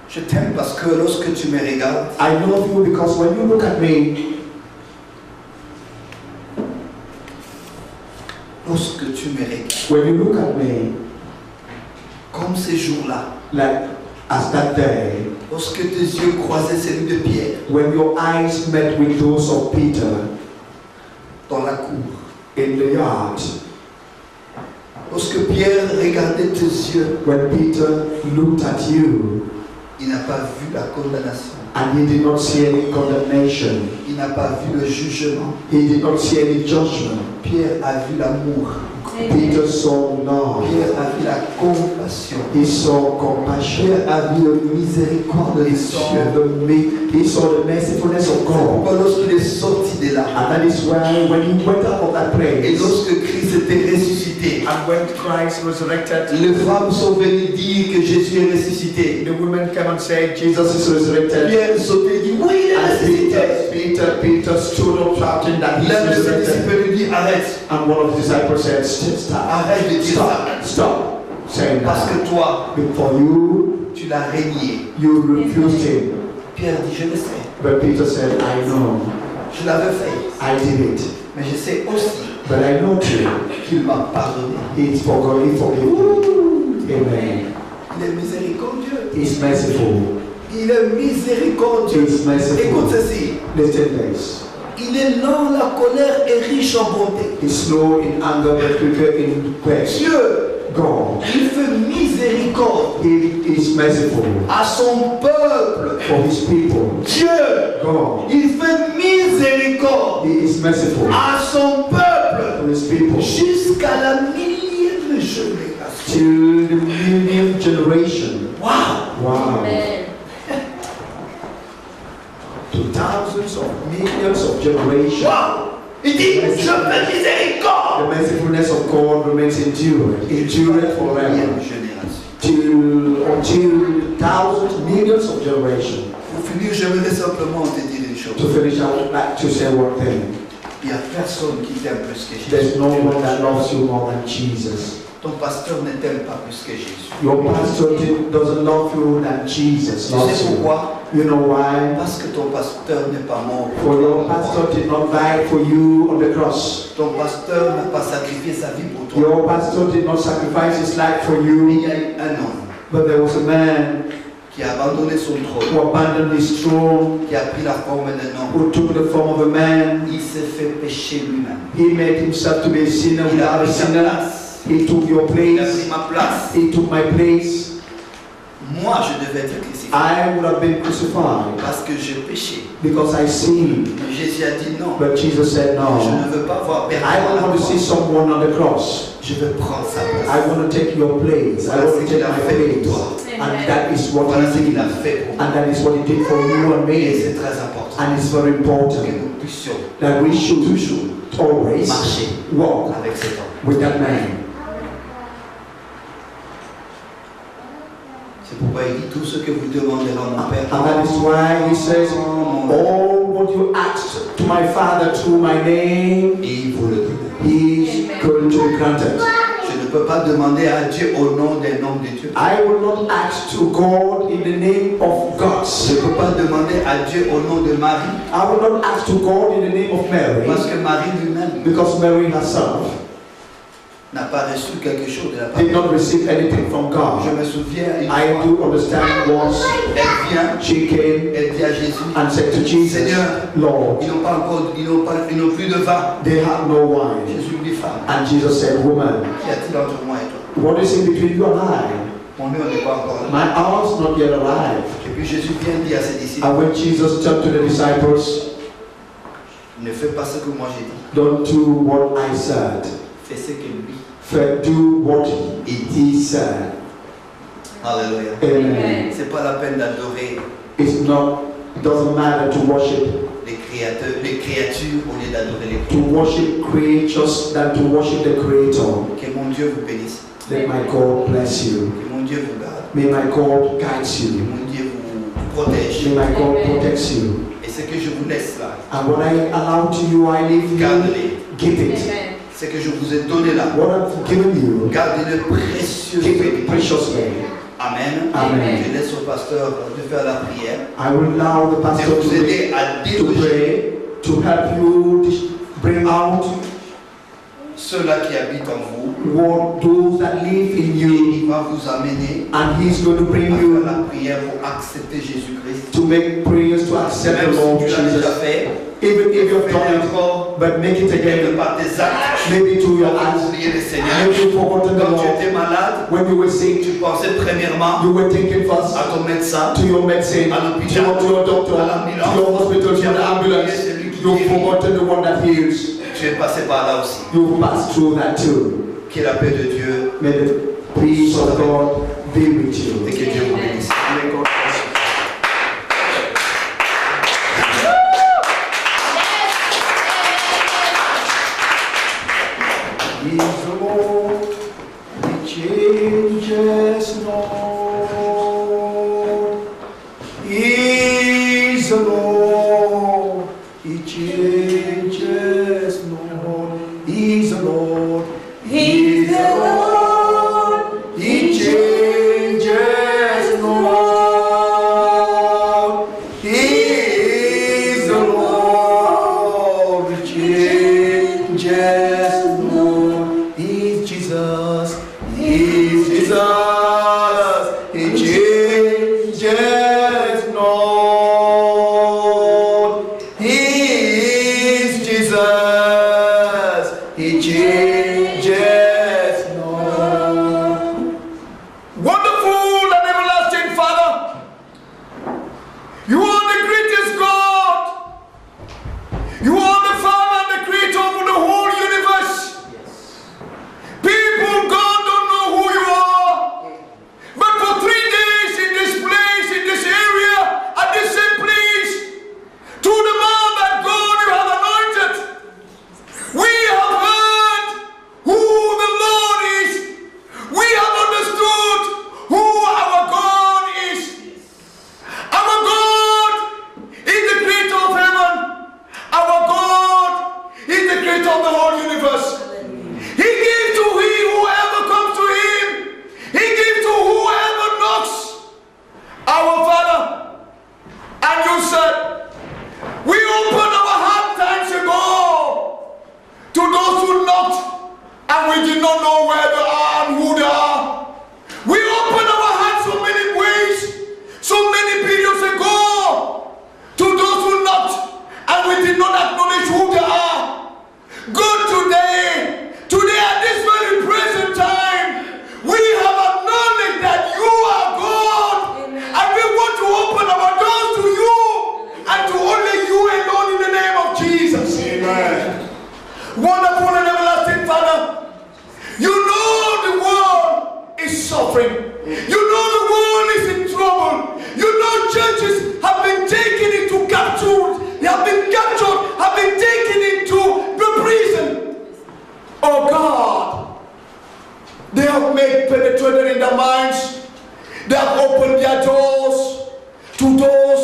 Je t'aime parce que lorsque tu me regardes, I love you because when you look at me, lorsque tu me regardes, when you look at me, comme ces jours-là, like as that day, lorsque tes yeux croisaient celui de Pierre when your eyes met with those of Peter dans la cour, in the yard, lorsque Pierre regardait tes yeux, when Peter looked at you il n'a pas vu la condamnation, and he did not see any condemnation, il n'a pas vu le jugement. he did not see any judgment. Pierre a vu l'amour, Peter saw love, Pierre a vu la compassion, he saw compassion, Pierre a vu la miséricorde de he saw Dieu. he saw the mercifulness of C'est God. pourquoi lorsqu'il est sorti de là, And that is why when he went out of that et place, lorsque Christ était ressuscité, and when Christ resurrected, les femmes sont venues dire que Jésus est ressuscité. the women came and said, Jesus is resurrected. Pierre sautait et dit, oui, il est And ressuscité. Peter stood up shouting that he's L'un de ses resurrected. disciples lui dit, arrête, And one of the disciples said, stop, arrête de dire ça. stop, saying Parce that. que toi, For you, tu l'as régné. you refused him. Pierre dit, je le sais, But Peter said, I know, je l'avais fait. I did it. Mais je sais aussi But I know too, qu'il m'a pardonné. he's forgiven, he forgave me. Amen. Il est miséricordieux. He's merciful. Il est miséricordieux. He's merciful. Écoute ceci. Listen this. Il est lent la colère et riche en bonté. He's slow in anger but quicker in praise. Dieu, God, il fait miséricorde he is merciful à son peuple. for his people. Dieu, God, il fait miséricorde he is merciful à son peuple for his people. jusqu'à la millième génération. To the millionth generation. Waouh! Wow. To thousands of millions of generations. Waouh! Il dit, je fais miséricorde. The mercifulness of God remains endured forever. Millième génération. Until thousands, millions of generations. Pour finir, j'aimerais simplement te dire une chose. To finish, I would like to say one thing. Il n'y a personne qui t'aime plus que Jésus. There's no one that loves you more than Jesus. Ton pasteur ne t'aime pas plus que Jésus. Your pastor doesn't love you than Jesus Tu loves sais you. pourquoi? You know why? Parce que ton pasteur n'est pas mort. For your pastor did not die for you on the cross. Ton pasteur n'a pas sacrifié sa vie pour toi. Your pastor did not sacrifice his life for Il you. y a eu un homme But there was a man qui a abandonné son trône, who abandoned his throne, qui a pris la forme d'un homme. who took the form of a man. Il s'est fait pécher lui-même. He made himself to be a sinner Il a without a pris sa sinner. place. He took your Il a pris place. ma place. He took my place. Moi, je devais être crucifié I would have been crucified parce que j'ai péché. because I sinned. Mais Jésus a dit non. But Jesus said, Je no. ne veux pas voir personne I à don't la want to see croix. someone on the cross. Je veux prendre sa place. I want to take your place. I Voilà want ce to qu'il take a my fait pour place. toi. And that is what Voilà ce he qu'il did. a fait pour moi. And that is what he did for you and Et me. c'est très important And it's very que important nous puissions that we should toujours always marcher walk avec cet homme. with that man. C'est pourquoi il dit tout ce que vous demanderez à mon Père. And that is why he says, all what you asked to my Father through my name, Et il vous le donne. he is going to be granted. Je ne peux pas demander à Dieu au nom d'un homme de Dieu. I will not ask to God in the name of God. Je ne peux pas demander à Dieu au nom de Marie. I will not ask to God in the name of Mary, Parce que Marie lui-même because Mary herself n'a pas reçu quelque chose de la part did de not Dieu. receive anything from Je God. me souviens, une I fois, do understand once elle vient, she came elle dit à Jésus, and said to Jesus, Seigneur, Lord, ils n'ont plus de vin. they have no wine. Jésus lui dit, femme, And Jesus said, woman, qu'y a-t-il entre moi et toi? what is in between you and I? Mon heure n'est pas encore là. My hour's not yet arrived. Et puis Jésus vient dire à ses disciples, And when Jesus turned to the disciples, ne fais pas ce que moi j'ai dit, don't do what I said, fais ce que lui. do what he said. Alléluia. Amen. C'est pas la peine d'adorer It's not, it doesn't matter to worship, les créatures au lieu d'adorer les to worship creatures than to worship the Creator. Que mon Dieu vous bénisse. Let my God bless you. Que mon Dieu vous garde. May my God guide Que you. mon Dieu vous protège. May my God protect you. Et ce que je vous laisse là, And what I allow to you, I leave you. gardez-les. Give it. Ce que je vous ai donné là, What I've given you, gardez-le précieux. keep it preciously. Amen. Amen. Je laisse au pasteur de faire la prière. I will allow the Et pastor vous to aider à déloger pray, to help you bring out ceux-là qui habitent en vous. what those that live in Et you, il va vous amener and He's going to à bring faire you la prière pour accepter Jésus-Christ. to make prayers to accept Même the Lord si tu l'as déjà Jesus. fait, Even if you've fais done it, encore but make it quelque again. part tes actes. Maybe to your Tu as acts. oublié le Seigneur. Maybe you've forgotten the Quand tu Lord. étais malade, When you were sick, tu pensais premièrement you were thinking first à ton médecin, to your medicine, à l'hôpital, to your doctor, à l'ambulance. to your hospital, to Tu as the oublié ambulance. celui qui You've guérit. forgotten the one that heals. Tu es passé par là aussi. You've passed through that too. Que la paix de Dieu May the peace of God be with you. et que Dieu vous bénisse. May God bless you. He's the Lord, He changes not. He's the Lord, He changes not. He's the Lord, He's the Lord, He changes not. He is the Lord, He changes not. He's Jesus, He's Jesus. know the world is in trouble. You know churches have been taken into capture. They have been captured, have been taken into the prison. Oh God, they have made penetrated in their minds. They have opened their doors to those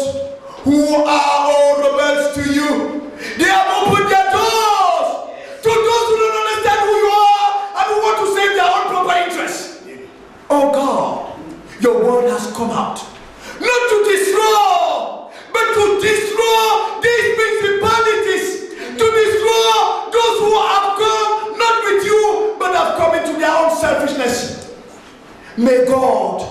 who are all rebels to you. They have opened their doors to those who don't understand who you are and who want to save their own proper interests. Oh God, your word has come out, not to destroy, but to destroy these principalities, to destroy those who have come not with you, but have come into their own selfishness. May God,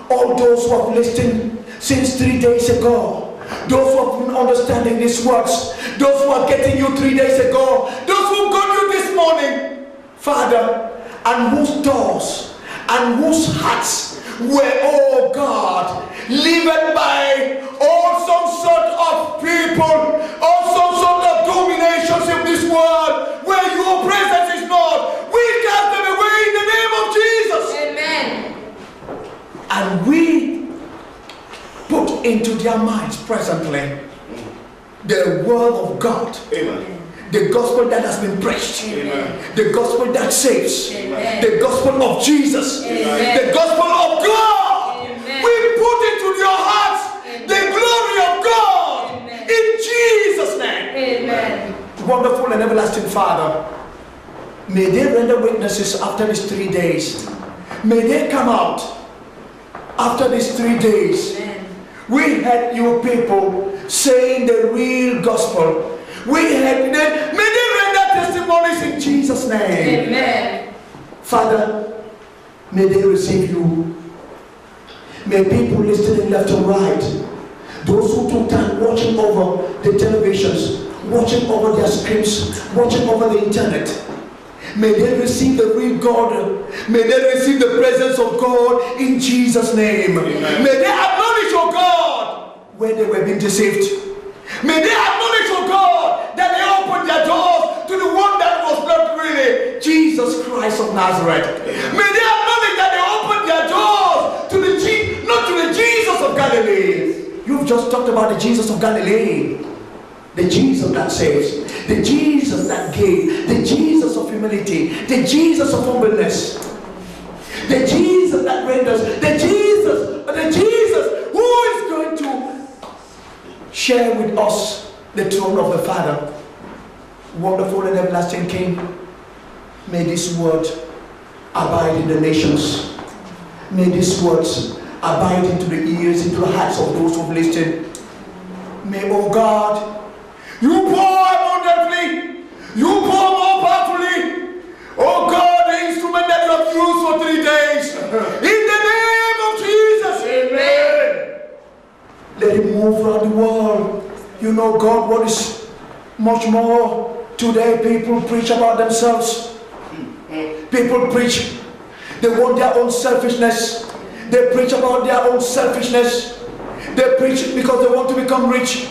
all those who have listened since 3 days ago, those who have been understanding these words, those who are getting you 3 days ago, those who got you this morning, Father, and whose doors and whose hearts were, oh God, lived by all some sort of people, all some sort of dominations in this world, where your presence is not. We cast them away in the name of Jesus. Amen. And we put into their minds presently the word of God. Amen. The gospel that has been preached. Amen. The gospel that saves. Amen. The gospel of Jesus. Amen. The gospel of God. Amen. We put into your hearts the glory of God. Amen. In Jesus' name. Amen. Wonderful and everlasting Father, may they render witnesses after these 3 days. May they come out after these 3 days. Amen. We had you people saying the real gospel. We had them. May they render testimonies in Jesus' name. Amen. Father, may they receive you. May people listening left and right, those who took time watching over the televisions, watching over their screens, watching over the internet, may they receive the real God. May they receive the presence of God in Jesus' name. Amen. May they acknowledge your God where they were being deceived. May they acknowledge your God that they opened their doors to the one that was not really Jesus Christ of Nazareth. May they acknowledge that they opened their doors to the not to the Jesus of Galilee. You've just talked about the Jesus of Galilee. The Jesus that saves, the Jesus that gave, the Jesus of humility, the Jesus of humbleness, the Jesus that renders, the Jesus who is going to share with us the throne of the Father. Wonderful and everlasting King, may this word abide in the nations. May these words abide into the ears, into the hearts of those who have listened. May, oh God, you pour abundantly, you pour more powerfully. Oh God, the instrument that you have used for 3 days, in the name of Jesus. Amen. Let it move around the world. You know, God, what is much more today? People preach about themselves. People preach. They want their own selfishness. They preach about their own selfishness. They preach because they want to become rich.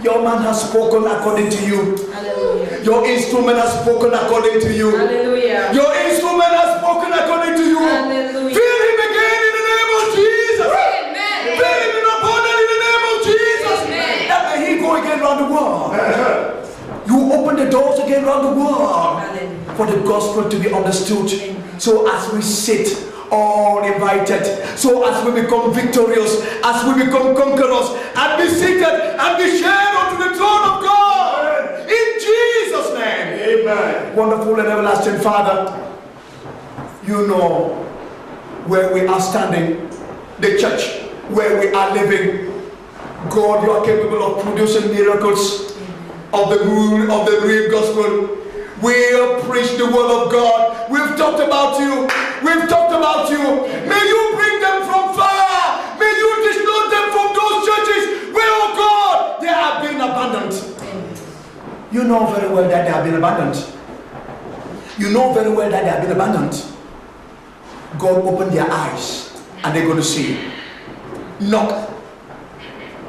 Your man has spoken according to you. Hallelujah. Your instrument has spoken according to you. Hallelujah. Your instrument has spoken according to you. Hallelujah. Fill him again in the name of Jesus. Amen. Fill him in abundance in the name of Jesus. Amen. That may he go again around the world. You open the doors again around the world Hallelujah. for the gospel to be understood. Amen. So as we sit all invited, so as we become victorious, as we become conquerors, and be seated and be shared unto the throne of God. In Jesus' name. Amen. Wonderful and everlasting Father, you know where we are standing, the church where we are living. God, you are capable of producing miracles of the real gospel. We have preached the word of God. We've talked about you. We've talked about you. May you bring them from far. May you dislodge them from those churches where, oh God, they have been abandoned. You know very well that they have been abandoned. You know very well that they have been abandoned. God opened their eyes and they're going to see. Knock.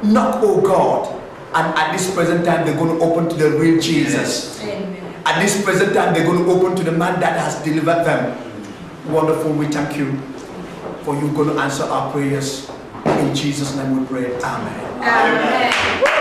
Knock, oh God. And at this present time, they're going to open to the real Jesus. Amen. At this present time, they're going to open to the man that has delivered them. Wonderful, we thank you for for you're going to answer our prayers. In Jesus' name we pray. Amen. Amen.